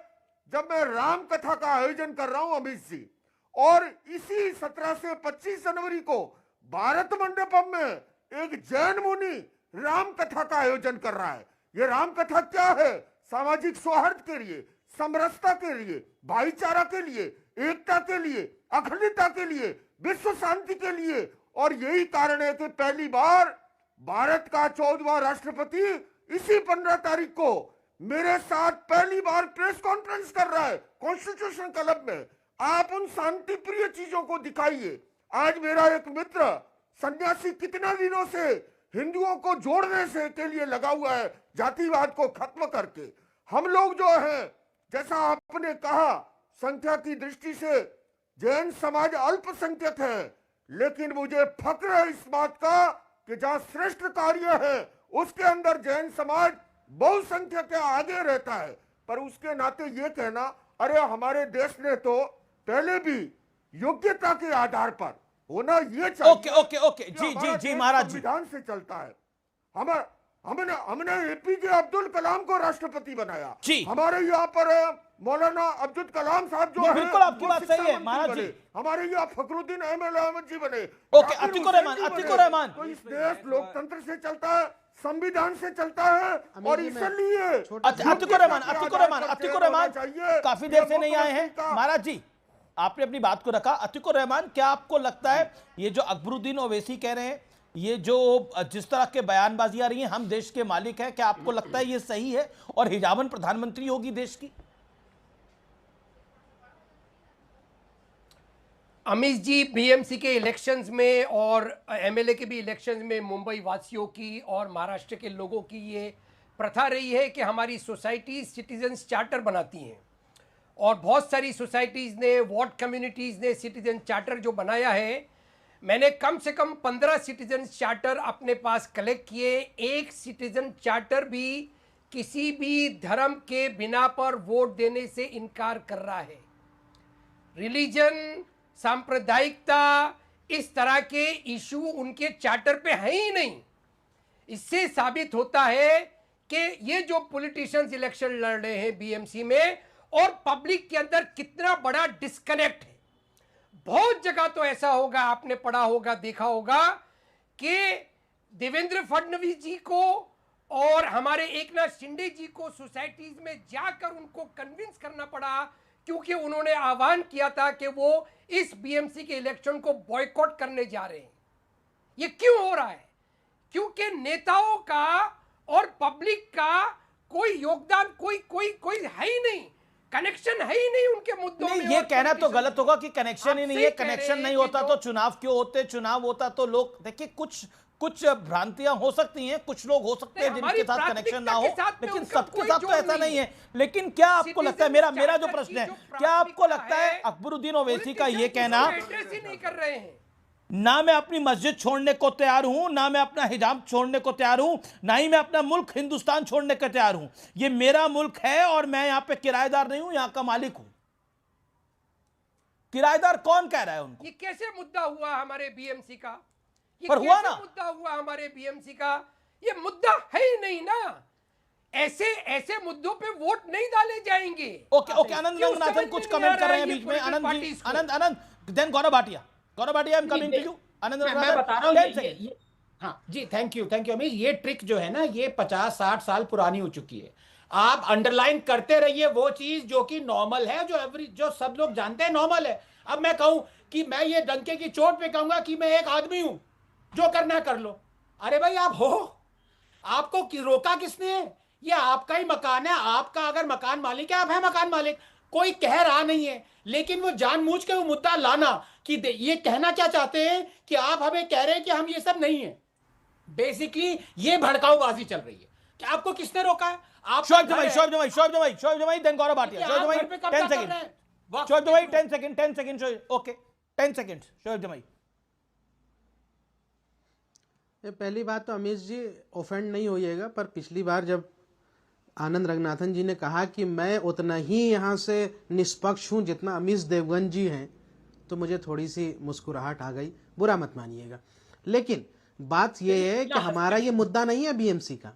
जब मैं राम कथा का आयोजन कर रहा हूं अमित जी, और इसी 17 से 25 जनवरी को भारत मंडपम में एक जैन मुनि राम कथा का आयोजन कर रहा है। ये राम कथा क्या है? सामाजिक सौहार्द के लिए, समरसता के लिए, भाईचारा के लिए, एकता के लिए, अखंडता के लिए, विश्व शांति के लिए। और यही कारण है कि पहली बार भारत का 14वां राष्ट्रपति इसी 15 तारीख को मेरे साथ पहली बार प्रेस कॉन्फ्रेंस कर रहा है कॉन्स्टिट्यूशन क्लब में। आप उन शांति प्रिय चीजों को दिखाइए। आज मेरा एक मित्र सन्यासी कितना दिनों से हिंदुओं को जोड़ने से के लिए लगा हुआ है, जातिवाद को खत्म करके। हम लोग जो हैं, जैसा आपने कहा, संख्या की दृष्टि से जैन समाज अल्पसंख्यक है, लेकिन मुझे फक्र है इस बात का कि जहां श्रेष्ठ कार्य है उसके अंदर जैन समाज बहुसंख्यक के आगे रहता है। पर उसके नाते ये कहना, अरे हमारे देश ने तो पहले भी योग्यता के आधार पर होना ये चाहिए।
ओके जी महाराज जी,
संविधान से चलता है। हमने एपीजे अब्दुल कलाम को राष्ट्रपति बनाया। हमारे यहाँ पर मौलाना अब्दुल कलाम साहब जो है,
बिल्कुल आपकी बात सही है महाराज जी।
हमारे यहाँ फखरुद्दीन अहमद जी बने।
ओके, अतिकुर रहमान।
तो इस देश लोकतंत्र से चलता है, संविधान से चलता है, और इसलिए
अतिकुर रहमान काफी देर से नहीं आए हैं महाराज जी। आपने अपनी बात को रखा। अतिकुर रहमान, क्या आपको लगता है ये जो अकबरुद्दीन ओवैसी कह रहे हैं, ये जो जिस तरह के बयानबाजी आ रही है, हम देश के मालिक हैं, क्या आपको लगता है ये सही है और हिजाबन प्रधानमंत्री होगी देश की?
अमीश जी, बीएमसी के इलेक्शंस में और एमएलए के भी इलेक्शंस में मुंबई वासियों की और महाराष्ट्र के लोगों की ये प्रथा रही है कि हमारी सोसाइटीज सिटीजन्स चार्टर बनाती हैं, और बहुत सारी सोसाइटीज़ ने, वार्ड कम्युनिटीज़ ने सिटीजन चार्टर जो बनाया है, मैंने कम से कम 15 सिटीजन चार्टर अपने पास कलेक्ट किए। एक सिटीजन चार्टर भी किसी भी धर्म के बिना पर वोट देने से इनकार कर रहा है। रिलीजन, सांप्रदायिकता, इस तरह के इशू उनके चार्टर पे है ही नहीं। इससे साबित होता है कि ये जो पॉलिटिशियंस इलेक्शन लड़ रहे हैं बीएमसी में और पब्लिक के अंदर कितना बड़ा डिस्कनेक्ट है। बहुत जगह तो ऐसा होगा, आपने पढ़ा होगा, देखा होगा कि देवेंद्र फडणवीस जी को और हमारे एकनाथ शिंदे जी को सोसाइटीज में जाकर उनको कन्विंस करना पड़ा, क्योंकि उन्होंने आह्वान किया था कि वो इस बीएमसी के इलेक्शन को बॉयकॉट करने जा रहे हैं। ये क्यों हो रहा है? क्योंकि नेताओं का और पब्लिक का कोई योगदान कोई है ही नहीं, कनेक्शन है ही नहीं उनके मुद्दों में।
ये कहना तो गलत होगा कि कनेक्शन ही नहीं है। कनेक्शन नहीं होता तो चुनाव क्यों होते? चुनाव होता तो लोग, देखिए कुछ भ्रांतियां हो सकती हैं, कुछ लोग हो सकते हैं जिनके साथ कनेक्शन ना हो, लेकिन सबके साथ तो ऐसा नहीं है। लेकिन क्या आपको लगता है, मेरा जो प्रश्न है, क्या आपको लगता है अकबरुद्दीन ओवैसी का ये कहना,
एड्रेस ही नहीं कर रहे हैं,
ना मैं अपनी मस्जिद छोड़ने को तैयार हूं, ना मैं अपना हिजाब छोड़ने को तैयार हूं, ना ही मैं अपना मुल्क हिंदुस्तान छोड़ने को तैयार हूं, ये मेरा मुल्क है और मैं यहां पे किराएदार नहीं हूं, यहां का मालिक हूं। किराएदार कौन कह रहा है उनको?
ये कैसे मुद्दा हुआ हमारे बीएमसी का? ये
पर हुआ ना,
मुद्दा हुआ हमारे बीएमसी का? ये मुद्दा है ही नहीं ना। ऐसे मुद्दों पे वोट नहीं डाले जाएंगे।
ओके आनंद रंगनाथन कुछ कमेंट कर रहे हैं बीच में। Anand ji, Anand then Gaurav Bhatia, I am coming to you. Anand
मैं बता रहा हूँ ये हाँ जी, थैंक यू अमीश। ये ट्रिक जो है ना, ये 50-60 साल पुरानी हो चुकी है। आप अंडरलाइन करते रहिए वो चीज जो कि नॉर्मल है, जो सब लोग जानते हैं नॉर्मल है। अब मैं कहूं कि मैं ये डंके की चोट पे कहूंगा कि मैं एक आदमी हूं, जो करना कर लो। अरे भाई आप हो, आपको रोका किसने है? ये आपका ही मकान है, आपका अगर मकान मालिक है, आप है मकान मालिक, कोई कह रहा नहीं है। लेकिन वो जानबूझ के वो मुद्दा लाना कि ये कहना क्या चाहते हैं कि आप हमें कह रहे हैं कि हम ये सब नहीं है। बेसिकली ये भड़काऊबाजी चल रही है कि आपको किसने रोका है? आप
शोएब जमाई देन गौरव भाटिया। शोएब जमाई 10 सेकंड, शोएब जमाई 10 सेकंड, ओके 10 सेकंड शोएब जमाई।
पहली बात तो अमीश जी ऑफेंड नहीं होइएगा, पर पिछली बार जब आनंद रंगनाथन जी ने कहा कि मैं उतना ही यहाँ से निष्पक्ष हूँ जितना अमीश देवगन जी हैं, तो मुझे थोड़ी सी मुस्कुराहट आ गई, बुरा मत मानिएगा। लेकिन बात यह है कि हमारा ये मुद्दा नहीं है बीएमसी का,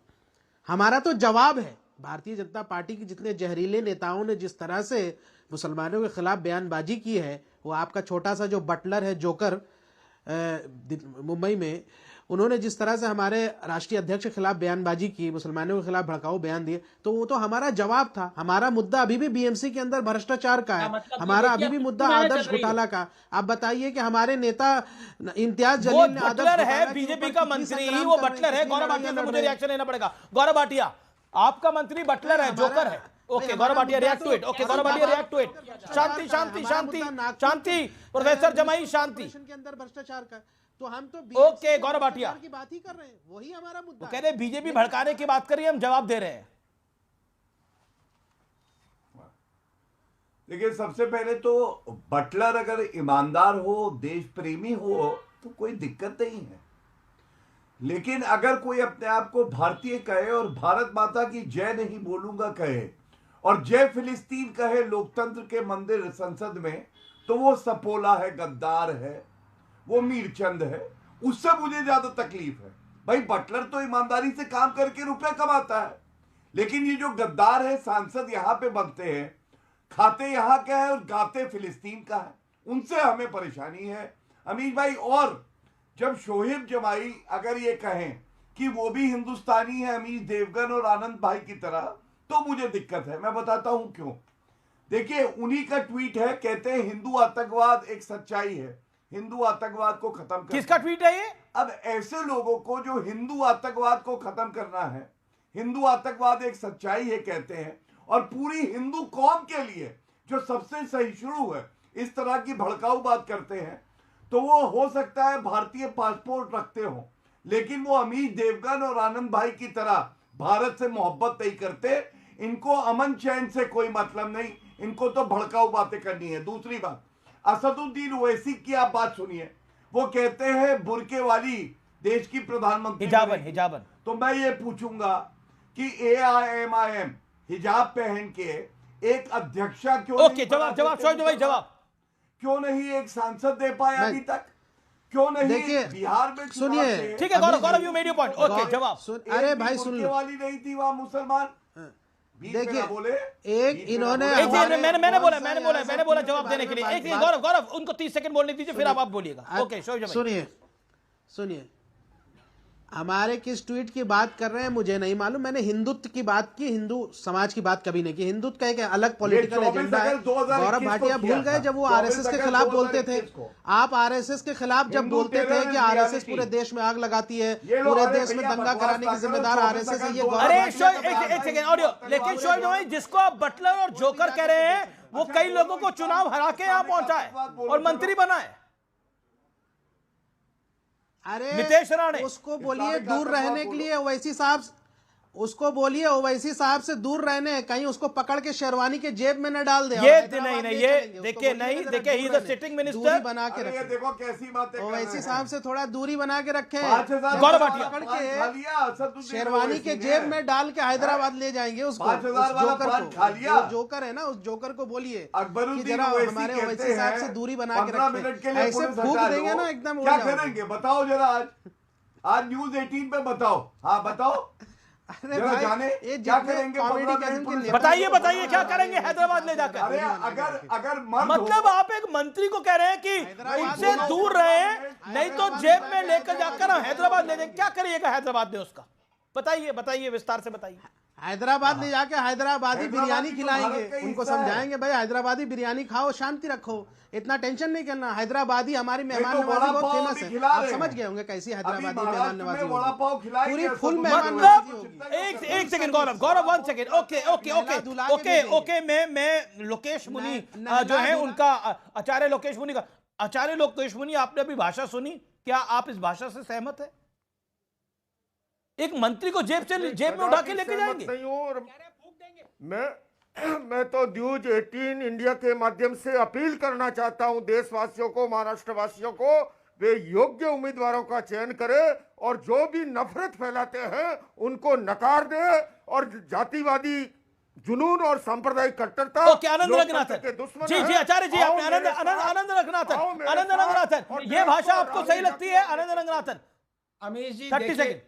हमारा तो जवाब है। भारतीय जनता पार्टी के जितने जहरीले नेताओं ने जिस तरह से मुसलमानों के खिलाफ बयानबाजी की है, वो आपका छोटा सा जो बटलर है जोकर मुंबई में, उन्होंने जिस तरह से हमारे राष्ट्रीय अध्यक्ष के खिलाफ बयानबाजी की, मुसलमानों के खिलाफ भड़काऊ बयान दिए, तो वो तो हमारा जवाब था। हमारा मुद्दा अभी भी बीएमसी के अंदर भ्रष्टाचार का है, हमारा अभी भी मुद्दा आदर्श घोटाला का। आप बताइए कि हमारे नेता इम्तियाज जलील ने
बटलर है, बीजेपी का मंत्री, वो बटलर है। गौरव भाटिया से मुझे रिएक्शन लेना पड़ेगा। गौरव भाटिया, आपका मंत्री बटलर है, जोकर है। Okay Gaurav Bhatia react to it. Okay Gaurav Bhatia react to it. शांति शांति शांति शांति, प्रोफेसर जमाई शांति
के अंदर भ्रष्टाचार का, तो हम तो
ओके गौरव भाटिया
की बात ही कर रहे हैं, वही हमारा मुद्दा
कह रहे बीजेपी भड़काने की बात कर रही है, हम जवाब दे रहे हैं।
देखिए, सबसे पहले तो बटलर अगर ईमानदार हो, देश प्रेमी हो, तो कोई दिक्कत नहीं है। लेकिन अगर कोई अपने आप को भारतीय कहे और भारत माता की जय नहीं बोलूंगा कहे और जय फिलिस्तीन कहे लोकतंत्र के मंदिर संसद में, तो वो सपोला है, गद्दार है, वो मीरचंद है। उससे मुझे ज्यादा तकलीफ है। भाई बटलर तो ईमानदारी से काम करके रुपए कमाता है, लेकिन ये जो गद्दार है सांसद यहाँ पे बनते हैं, खाते यहाँ का है और गाते फिलिस्तीन का है, उनसे हमें परेशानी है अमीश भाई। और जब शोएब जमाई अगर ये कहें कि वो भी हिंदुस्तानी है अमीश देवगन और आनंद भाई की तरह, तो मुझे दिक्कत है। मैं बताता हूं क्यों। देखिए, उन्हीं का ट्वीट है, कहते हैं हिंदू आतंकवाद एक सच्चाई है, हिंदू आतंकवाद को खत्म करना।
किसका ट्वीट है ये?
अब ऐसे लोगों को जो हिंदू आतंकवाद को खत्म करना है, हिंदू आतंकवाद एक सच्चाई है कहते हैं, और पूरी हिंदू कौम के लिए जो सबसे सहिष्णु है इस तरह की भड़काऊ बात करते हैं, तो वो हो सकता है भारतीय पासपोर्ट रखते हो, लेकिन वो अमीश देवगन और आनंद भाई की तरह भारत से मोहब्बत नहीं करते। इनको अमन चैन से कोई मतलब नहीं, इनको तो भड़काऊ बातें करनी है। दूसरी बात, असदुद्दीन ओवैसी की आप बात सुनिए, वो कहते हैं बुरके वाली देश की प्रधानमंत्री
हिजाबन।
तो मैं ये पूछूंगा कि AIMIM हिजाब पहन के एक अध्यक्षा क्यों
ओके जवाब
क्यों नहीं एक सांसद दे पाए अभी तक? क्यों नहीं बिहार में?
सुनिए,
ठीक है Gaurav, you made your point. Okay जवाब।
अरे भाई सुन लो,
वाली नहीं थी वहां मुसलमान।
देखिए, एक इन्होंने
मैंने बोला जवाब देने के लिए। एक गौरव उनको 30 सेकंड बोलने दीजिए, फिर आप बोलिएगा। ओके
सुनिए, हमारे किस ट्वीट की बात कर रहे हैं मुझे नहीं मालूम। मैंने हिंदुत्व की बात की, हिंदू समाज की बात कभी नहीं की। हिंदुत्व का एक अलग पॉलिटिकल एजेंडा है। गौरव भाटिया भूल गए जब वो आरएसएस के खिलाफ बोलते थे। आप आरएसएस के खिलाफ जब बोलते थे कि आरएसएस पूरे देश में आग लगाती है, पूरे देश में दंगा कराने की जिम्मेदार आरएसएस है, ये
अरे एक सेकंड ऑडियो। लेकिन शोएब भाई, जिसको आप बटलर और जोकर कह रहे हैं, वो कई लोगों को चुनाव हरा के यहाँ पहुंचा है और मंत्री बना है।
अरे
नितेश राणे,
उसको बोलिए दूर रहने के लिए ओवैसी साहब, उसको बोलिए ओवैसी साहब से दूर रहने, कहीं उसको पकड़ के शेरवानी के जेब में न डाल दे।
ये नहीं नहीं, ये देखिए नहीं, देखिए ही इज सिटिंग मिनिस्टर,
बना के रखे।
देखो कैसी बातें
ओवैसी साहब से थोड़ा दूरी बना के रखे।
गौरव भाटिया
पकड़ के शेरवानी के जेब में डाल के हैदराबाद ले जाएंगे उसको। जोकर को, जोकर है ना, उस जोकर को बोलिए कि जरा हमारे ओवैसी साहब से दूरी बना के रखे। ऐसे फूंक देंगे ना एकदम।
क्या करेंगे बताओ जरा, आज न्यूज 18 पे बताओ। हाँ बताओ,
अरे भाई, ये
क्या करेंगे?
बताइए बताइए क्या करेंगे हैदराबाद ले जाकर?
अरे अगर
मतलब आप एक मंत्री को कह रहे हैं कि उनसे दूर रहे, नहीं तो जेब में लेकर जाकर हम हैदराबाद ले जाएंगे। क्या करिएगा हैदराबाद में उसका? बताइए बताइए, विस्तार से बताइए।
हैदराबाद ले जाके हैदराबादी बिरयानी खिलाएंगे, उनको समझाएंगे भाई हैदराबादी बिरयानी खाओ, शांति रखो, इतना टेंशन नहीं करना। हैदराबादी हमारी मेहमान नवाजी बहुत फेमस है, आप समझ गए होंगे कैसी हैदराबादी मेहमान नवाजी होगी, पूरी फुल मेहमान नवाजी होगी।
एक सेकंड गौरव 1 सेकंड। ओके मैं लोकेश मुनि जो है उनका आचार्य लोकेश मुनि का, आचार्य लोकेश मुनि, आपने अभी भाषा सुनी, क्या आप इस भाषा से सहमत है? एक मंत्री को जेब में उठा के लेके जाएंगे?
मैं तो न्यूज 18 इंडिया के माध्यम से अपील करना चाहता हूं देशवासियों को, महाराष्ट्र वासियों को, वे योग्य उम्मीदवारों का चयन करें और जो भी नफरत फैलाते हैं उनको नकार दे और जातिवादी जुनून और सांप्रदायिक कट्टरता
आनंद रंगनाथन जी आचार्य जी, आपने आनंद रंगनाथन, ये भाषा आपको सही लगती है? आनंद रंगनाथन,
अमीश जी देखिए,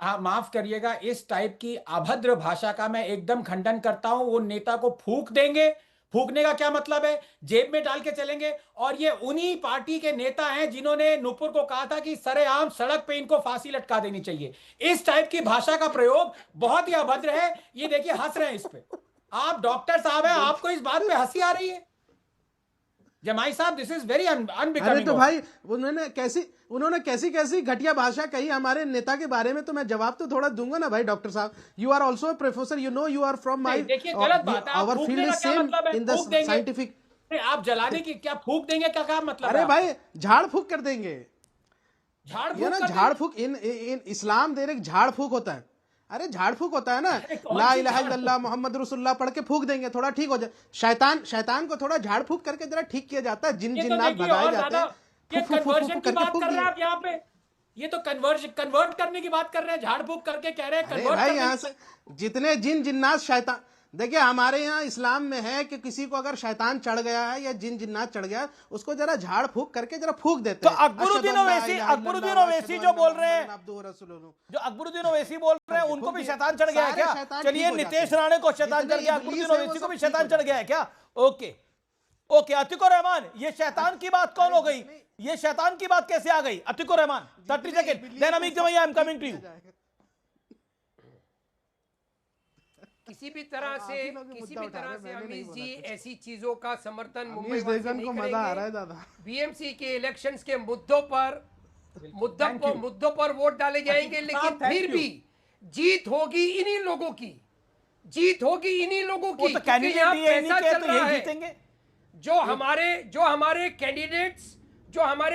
हाँ माफ करिएगा, इस टाइप की अभद्र भाषा का मैं एकदम खंडन करता हूं। वो नेता को फूंक देंगे, फूंकने का क्या मतलब है? जेब में डाल के चलेंगे। और ये उन्हीं पार्टी के नेता हैं जिन्होंने नूपुर को कहा था कि सरेआम सड़क पे इनको फांसी लटका देनी चाहिए। इस टाइप की भाषा का प्रयोग बहुत ही अभद्र है। ये देखिए हंस रहे हैं इस पे, आप डॉक्टर साहब हैं, आपको इस बात पे हंसी आ रही है? जमाई साहब, दिस इज वेरी अनबिकमिंग।
अरे तो भाई उन्होंने कैसी घटिया भाषा कही हमारे नेता के बारे में, तो मैं जवाब तो थोड़ा दूंगा ना भाई। डॉक्टर साहब, you are also professor, you know, you are from my, our field is same in the scientific.
आप जलाने की क्या फूंक देंगे, क्या मतलब?
अरे भाई झाड़ फूक कर देंगे, झाड़ फूक इन इस्लाम दे रहे, झाड़ फूक होता है। अरे झाड़ फूक होता है ना, ला इलाहा इल्लल्लाह मोहम्मद रसूलुल्लाह पढ़ के फूक देंगे, थोड़ा ठीक हो जाए। शैतान को थोड़ा झाड़ फूक करके जरा ठीक किया जाता है, जिन्नात भगाए जाते हैं।
कन्वर्जन की बात कर रहे हैं आप यहाँ पे, ये तो कन्वर्ट करने की बात कर रहे हैं, झाड़ फूक करके कह रहे हैं कन्वर्ट।
भाई यहाँ से जितने जिन्नात शैतान, देखिए हमारे यहाँ इस्लाम में है कि किसी को अगर शैतान चढ़ गया है या जिन्नात चढ़ गया, उसको जरा झाड़ फूक करके जरा फूक देते हैं।
तो अकबरुद्दीन ओवैसी जो बोल रहे हैं, उनको भी शैतान चढ़ गया है क्या? चलिए, नितेश राणे को शैतान चढ़ गया, अकबरुद्दीन ओवैसी को भी शैतान चढ़ गया है क्या? ओके अतिकुर रहमान, ये शैतान की बात कौन हो गई? ये शैतान की बात कैसे आ गई? Atiqur Rahman 30 second, then Amique Jamei, I am coming to you.
किसी भी तरह से अमीश जी ऐसी चीजों का समर्थन मुंबई
को मजा आ रहा है दादा।
बीएमसी के इलेक्शंस के मुद्दों पर वोट डाले जाएंगे, लेकिन फिर भी जीत होगी इन्हीं लोगों की,
तो कैंडिडेट तो यही जीतेंगे।
जो हमारे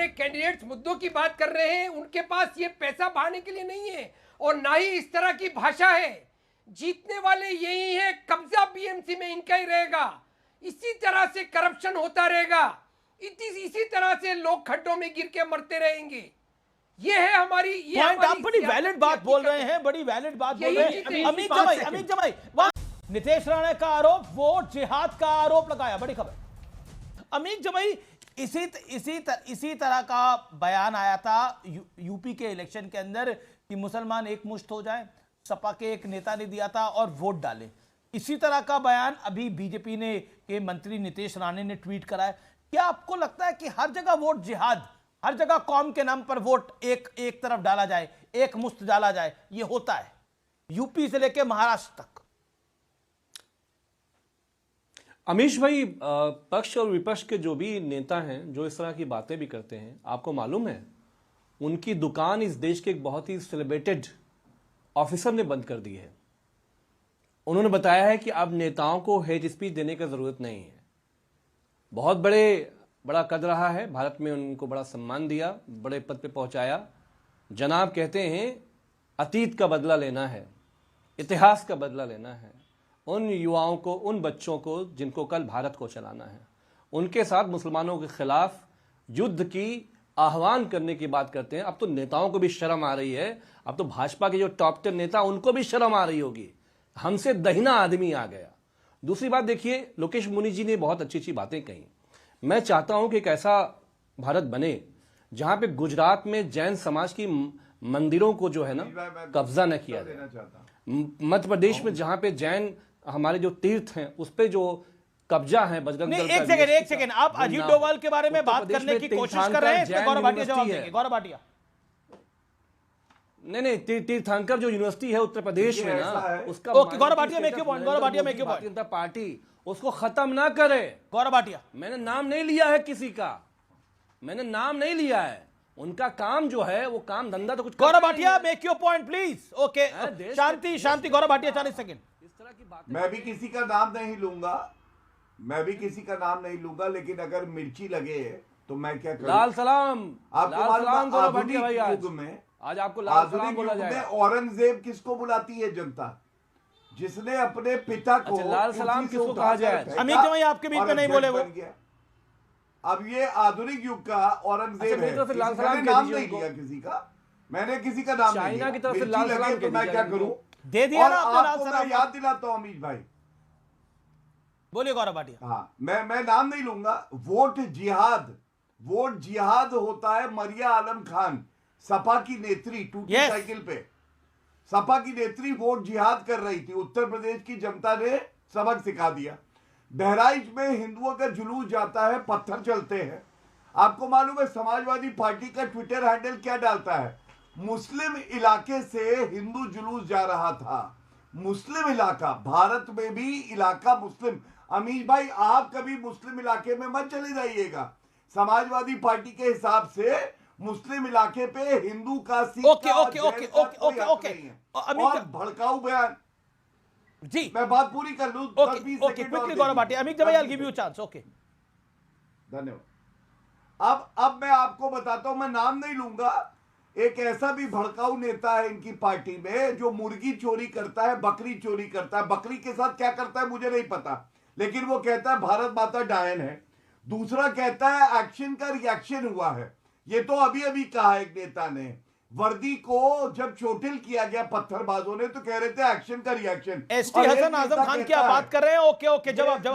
कैंडिडेट्स मुद्दों की बात कर रहे हैं, उनके पास ये पैसा बहाने के लिए नहीं है और ना ही इस तरह की भाषा है। जीतने वाले यही है, कब्जा बीएमसी में इनका ही रहेगा, इसी तरह से करप्शन होता रहेगा, इसी तरह से लोग खड्डों में गिर के मरते रहेंगे। ये है हमारी
आप बड़ी वैलिड बात बोल रहे हैं, बड़ी वैलिड बात बोल रहे हैं। अमीक जमाई, नितेश राणे का आरोप, वोट जिहाद का आरोप लगाया, बड़ी खबर। अमीक जमाई, इसी तरह का बयान आया था यूपी के इलेक्शन के अंदर कि मुसलमान एक मुश्त हो जाए, सपा के एक नेता ने दिया था, और वोट डाले। इसी तरह का बयान अभी बीजेपी के मंत्री नितेश राणे ने ट्वीट करा है। क्या आपको लगता है कि हर जगह वोट जिहाद हर जगह कौम के नाम पर वोट एक तरफ डाला जाए, एक मुश्त डाला जाए, ये होता है यूपी से लेकर महाराष्ट्र तक।
अमीश भाई, पक्ष और विपक्ष के जो भी नेता हैं जो इस तरह की बातें भी करते हैं, आपको मालूम है उनकी दुकान इस देश के एक बहुत ही सेलिब्रेटेड ऑफिसर ने बंद कर दी है। उन्होंने बताया है कि अब नेताओं को हेट स्पीच देने की जरूरत नहीं है। बहुत बड़ा कद रहा है भारत में, उनको बड़ा सम्मान दिया, बड़े पद पे पहुंचाया। जनाब कहते हैं अतीत का बदला लेना है, इतिहास का बदला लेना है, उन युवाओं को, उन बच्चों को जिनको कल भारत को चलाना है, उनके साथ मुसलमानों के खिलाफ युद्ध की आह्वान करने की बात करते हैं। अब तो नेताओं को भी शर्म आ रही है, अब तो भाजपा के जो टॉप 10 नेता उनको भी शर्म आ रही होगी, हमसे दहिना आदमी आ गया। दूसरी बात देखिए, लोकेश मुनि जी ने बहुत अच्छी अच्छी बातें कही। मैं चाहता हूं कि एक ऐसा भारत बने जहां पे गुजरात में जैन समाज की मंदिरों को जो है ना कब्जा न किया जाए। मध्य प्रदेश में जहां पे जैन हमारे जो तीर्थ हैं उस पे जो कब्जा है बजरंग दल का।
एक सेकंड, आप अजीत डोभाल के बारे में बात करने की कोशिश कर रहे हैं, इसमें गौरव भाटिया जवाब देंगे। गौरव भाटिया,
नहीं, तीर्थंकर जो यूनिवर्सिटी है उत्तर प्रदेश में ना, उसका
ओके, गौरव भाटिया में क्यों पॉइंट, गौरव भाटिया में क्यों पॉइंट,
पार्टी उसको खत्म ना करे।
गौरव भाटिया,
मैंने नाम नहीं लिया है किसी का, मैंने नाम नहीं लिया है, उनका काम जो है वो काम धंधा तो कुछ।
Gaurav Bhatia make your point please. Okay, शांति। गौरव भाटिया 40 सेकंड।
इस तरह की बात
मैं भी किसी का नाम नहीं लूंगा, लेकिन अगर मिर्ची लगे तो मैं क्या करूं?
लाल सलाम गौरव भाटिया भाई,
आज
आपको लाल सलाम बोला
जाएगा। औरंगजेब किसको बुलाती है जनता? जिसने अपने पिता को
लाल सलाम किसको कहा जाए?
अमित भाई आपके बीच में नहीं बोले वो।
अब ये आधुनिक युग का औरंगजेब है।
लाल सलाम
नाम नहीं लिया किसी का, मैंने किसी का नाम नहीं लिया।
चाइना की तरफ से लाल सलाम
तो मैं क्या करूं?
दे दिया ना आपने लाल
आपको मैं याद दिलाता हूं अमीश भाई,
बोलिए गौरव भाटिया।
हाँ, मैं नाम नहीं लूंगा। वोट जिहाद होता है। मरिया आलम खान सपा की नेत्री, टूटी साइकिल पे सपा की नेत्री वोट जिहाद कर रही थी। उत्तर प्रदेश की जनता ने सबक सिखा दिया। बहराइच में हिंदुओं का जुलूस जाता है, पत्थर चलते हैं। आपको मालूम है समाजवादी पार्टी का ट्विटर हैंडल क्या डालता है? मुस्लिम इलाके से हिंदू जुलूस जा रहा था। मुस्लिम इलाका, भारत में भी इलाका मुस्लिम। अमीश भाई, आप कभी मुस्लिम इलाके में मत चले जाइएगा। समाजवादी पार्टी के हिसाब से मुस्लिम इलाके पे हिंदू का
ओके
और भड़काऊ बयान
जी।
मैं बात पूरी कर लूं।
क्विकली गौरव भाटिया, अमित भाई, I'll give you a chance। Okay,
धन्यवाद। अब मैं आपको बताता हूं, मैं नाम नहीं लूंगा। एक ऐसा भी भड़काऊ नेता है इनकी पार्टी में जो मुर्गी चोरी करता है, बकरी चोरी करता है। बकरी के साथ क्या करता है मुझे नहीं पता, लेकिन वो कहता है भारत माता डायन है। दूसरा कहता है एक्शन का रिएक्शन हुआ है। ये तो अभी कहा एक नेता ने। वर्दी को जब चोटिल किया गया पत्थरबाजों ने तो कह रहे थे एक्शन का रिएक्शन।
एसटी हसन आजम खान क्या बात कर रहे हैं? ओके, जवाब।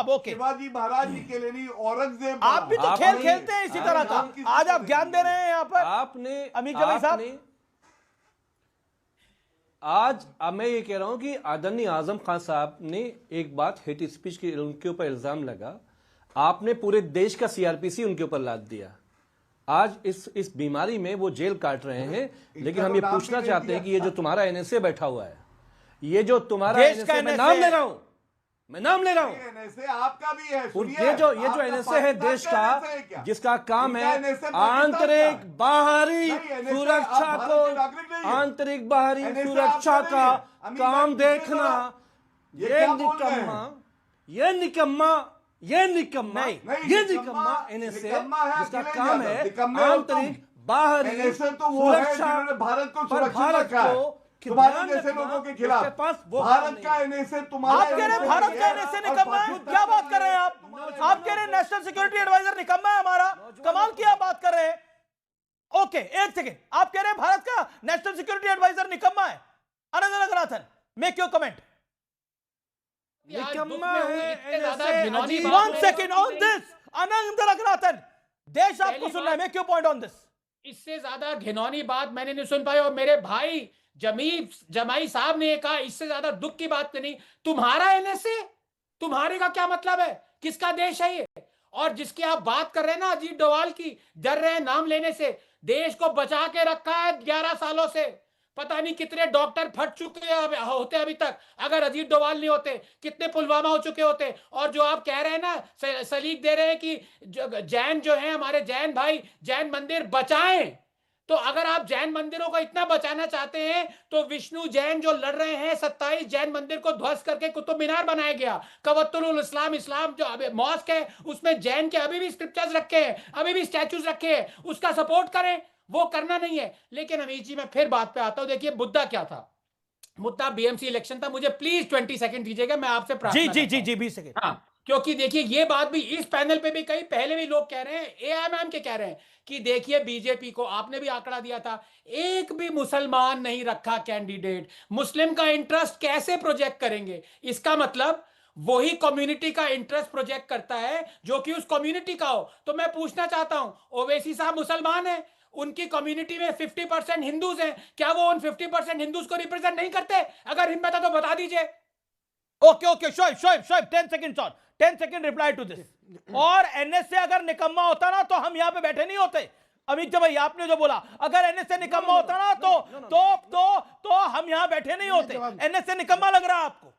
ओके,
शिवाजी महाराज जी के लिए नहीं, औरंगजेब।
आप भी तो खेल खेलते हैं इसी तरह का। आज आप ज्ञान दे रहे हैं यहाँ पर
आपने।
अमित भाई साहब,
आज मैं ये कह रहा हूं कि आदरणीय आजम खान साहब ने एक बात हेट स्पीच की, उनके ऊपर इल्जाम लगा, आपने पूरे देश का सीआरपीसी उनके ऊपर लाद दिया। आज इस बीमारी में वो जेल काट रहे हैं। लेकिन हम ये पूछना चाहते हैं कि ये जो तुम्हारा एनएसए बैठा हुआ है, ये जो तुम्हारा एनएसए, मैं नाम ले रहा हूं,
एनएसए आपका भी है।
ये जो एनएसए है देश का, जिसका काम है आंतरिक बाहरी सुरक्षा को, आंतरिक बाहरी सुरक्षा का काम देखना। ये निकम्मा एनएसए जिसका काम है आंतरिक बाहरी सुरक्षा,
भारत को सुरक्षित रखा है तुम्हारे जैसे लोगों के खिलाफ। भारत का एनएसए तुम्हारा,
आप कह रहे हैं भारत का एनएसए निकम्मा है? क्या बात कर रहे हैं आप कह रहे हैं नेशनल सिक्योरिटी एडवाइजर निकम्मा है हमारा? कमाल की आप बात कर रहे हैं। ओके, एक सेकेंड, आप कह रहे हैं भारत का नेशनल सिक्योरिटी एडवाइजर निकम्मा है? Anant Raghunathan, make your comment. One second on this, Anant Raghunathan, देश आपको सुन रहा है, make your point on this.
इससे ज्यादा घिनौनी बात मैंने नहीं सुन पाई, और मेरे भाई जमाई साहब ने कहा इससे ज्यादा दुख की बात नहीं। तुम्हारा एनएसए, तुम्हारे का क्या मतलब है? किसका देश है ये? और जिसकी आप बात कर रहे हैं ना, अजीत डोभाल की, डर रहे हैं नाम लेने से। देश को बचा के रखा है 11 सालों से, पता नहीं कितने डॉक्टर फट चुके होते अभी तक अगर अजीत डोभाल नहीं होते, कितने पुलवामा हो चुके होते। और जो आप कह रहे हैं ना, सलीक दे रहे हैं कि जैन जो है हमारे जैन भाई जैन मंदिर बचाएं, तो अगर आप जैन मंदिरों को इतना बचाना चाहते हैं तो विष्णु जैन जो लड़ रहे हैं, 27 जैन मंदिर को ध्वस्त करके कुतुब मीनार बनाया गया। कवत्तुल इस्लाम जो अभी मॉस्क है उसमें जैन के अभी भी स्क्रिप्चर्स रखे हैं, अभी भी स्टैचूज रखे हैं, उसका सपोर्ट करें। वो करना नहीं है। लेकिन अमीश जी मैं फिर बात पे आता हूं, देखिए मुद्दा क्या था, मुद्दा बीएमसी इलेक्शन था। मुझे प्लीज 20 सेकंड दीजिएगा, मैं आपसे प्रार्थना
जी 20 सेकंड।
हाँ, क्योंकि देखिए ये बात भी इस पैनल पे भी कई पहले भी लोग कह रहे हैं, एआईएमआईएम के कह रहे हैं कि देखिए बीजेपी को, आपने भी आंकड़ा दिया था, एक भी मुसलमान नहीं रखा कैंडिडेट, मुस्लिम का इंटरेस्ट कैसे प्रोजेक्ट करेंगे? इसका मतलब वही कम्युनिटी का इंटरेस्ट प्रोजेक्ट करता है जो कि उस कम्युनिटी का हो। तो मैं पूछना चाहता हूं, ओवैसी साहब मुसलमान है, उनकी कम्युनिटी में 50% हिंदूज हैं, क्या वो उन 50% हिंदूज को रिप्रेजेंट नहीं करते? अगर हिम्मत है तो बता दीजिए।
Okay Shoaib 10 second on, 10 second reply to this. और एनएसए अगर निकम्मा होता ना तो हम यहां पे बैठे नहीं होते। अमित भाई आपने जो बोला, अगर एनएसए निकम्मा होता ना तो हम यहां बैठे नहीं होते। एनएसए निकम्मा लग रहा है आपको,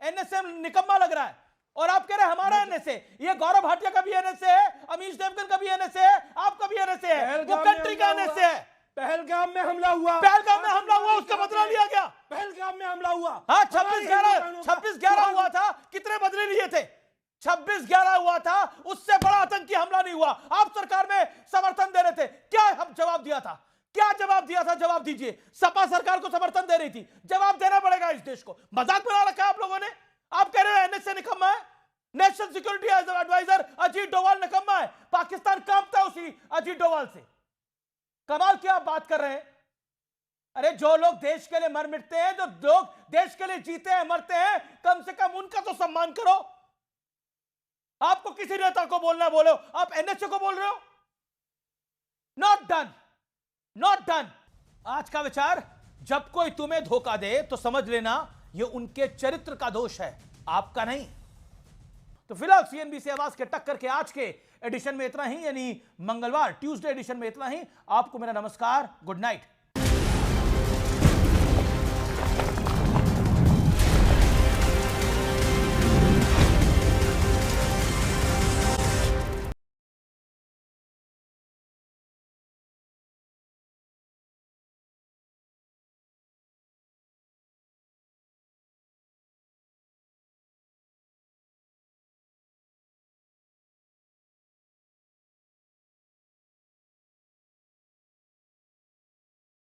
एनएसए निकम्मा लग रहा है, और आप कह रहे हैं हमारा एनएसए। ये गौरव भाटिया का भी एनएसए है, अमीश देवगन का भी एनएसए है, आपका भी एनएसए है, वो कंट्री का एनएसए है।
पहलगाम में हमला हुआ,
उसका बदला लिया गया।
पहलगाम में हमला हुआ,
हाँ 26/11 हुआ था, कितने बदले लिए थे? 26/11 हुआ था, उससे बड़ा आतंकी हमला नहीं हुआ। आप सरकार में समर्थन दे रहे थे, क्या हम जवाब दिया था? क्या जवाब दिया था? जवाब दीजिए। सपा सरकार को समर्थन दे रही थी, जवाब देना पड़ेगा इस देश को। मजाक बना रखा है आप लोगों ने। आप कह रहे हैं एनएसए निकम्मा है, national security adviser Ajit Doval निकम्मा है, पाकिस्तान कांपता है उसी अजीत डोभाल से। कमाल की आप बात कर रहे हैं। अरे जो लोग देश के लिए मर मिटते हैं, जो लोग देश के लिए जीते हैं मरते हैं, कम से कम उनका तो सम्मान करो। आपको किसी नेता को बोलना बोलो, आप एनएसए को बोल रहे हो। Not done. आज का विचार, जब कोई तुम्हें धोखा दे तो समझ लेना ये उनके चरित्र का दोष है, आपका नहीं। तो फिलहाल सीएनबीसी आवाज के टक्कर के आज के एडिशन में इतना ही, यानी मंगलवार ट्यूसडे एडिशन में इतना ही। आपको मेरा नमस्कार, गुड नाइट।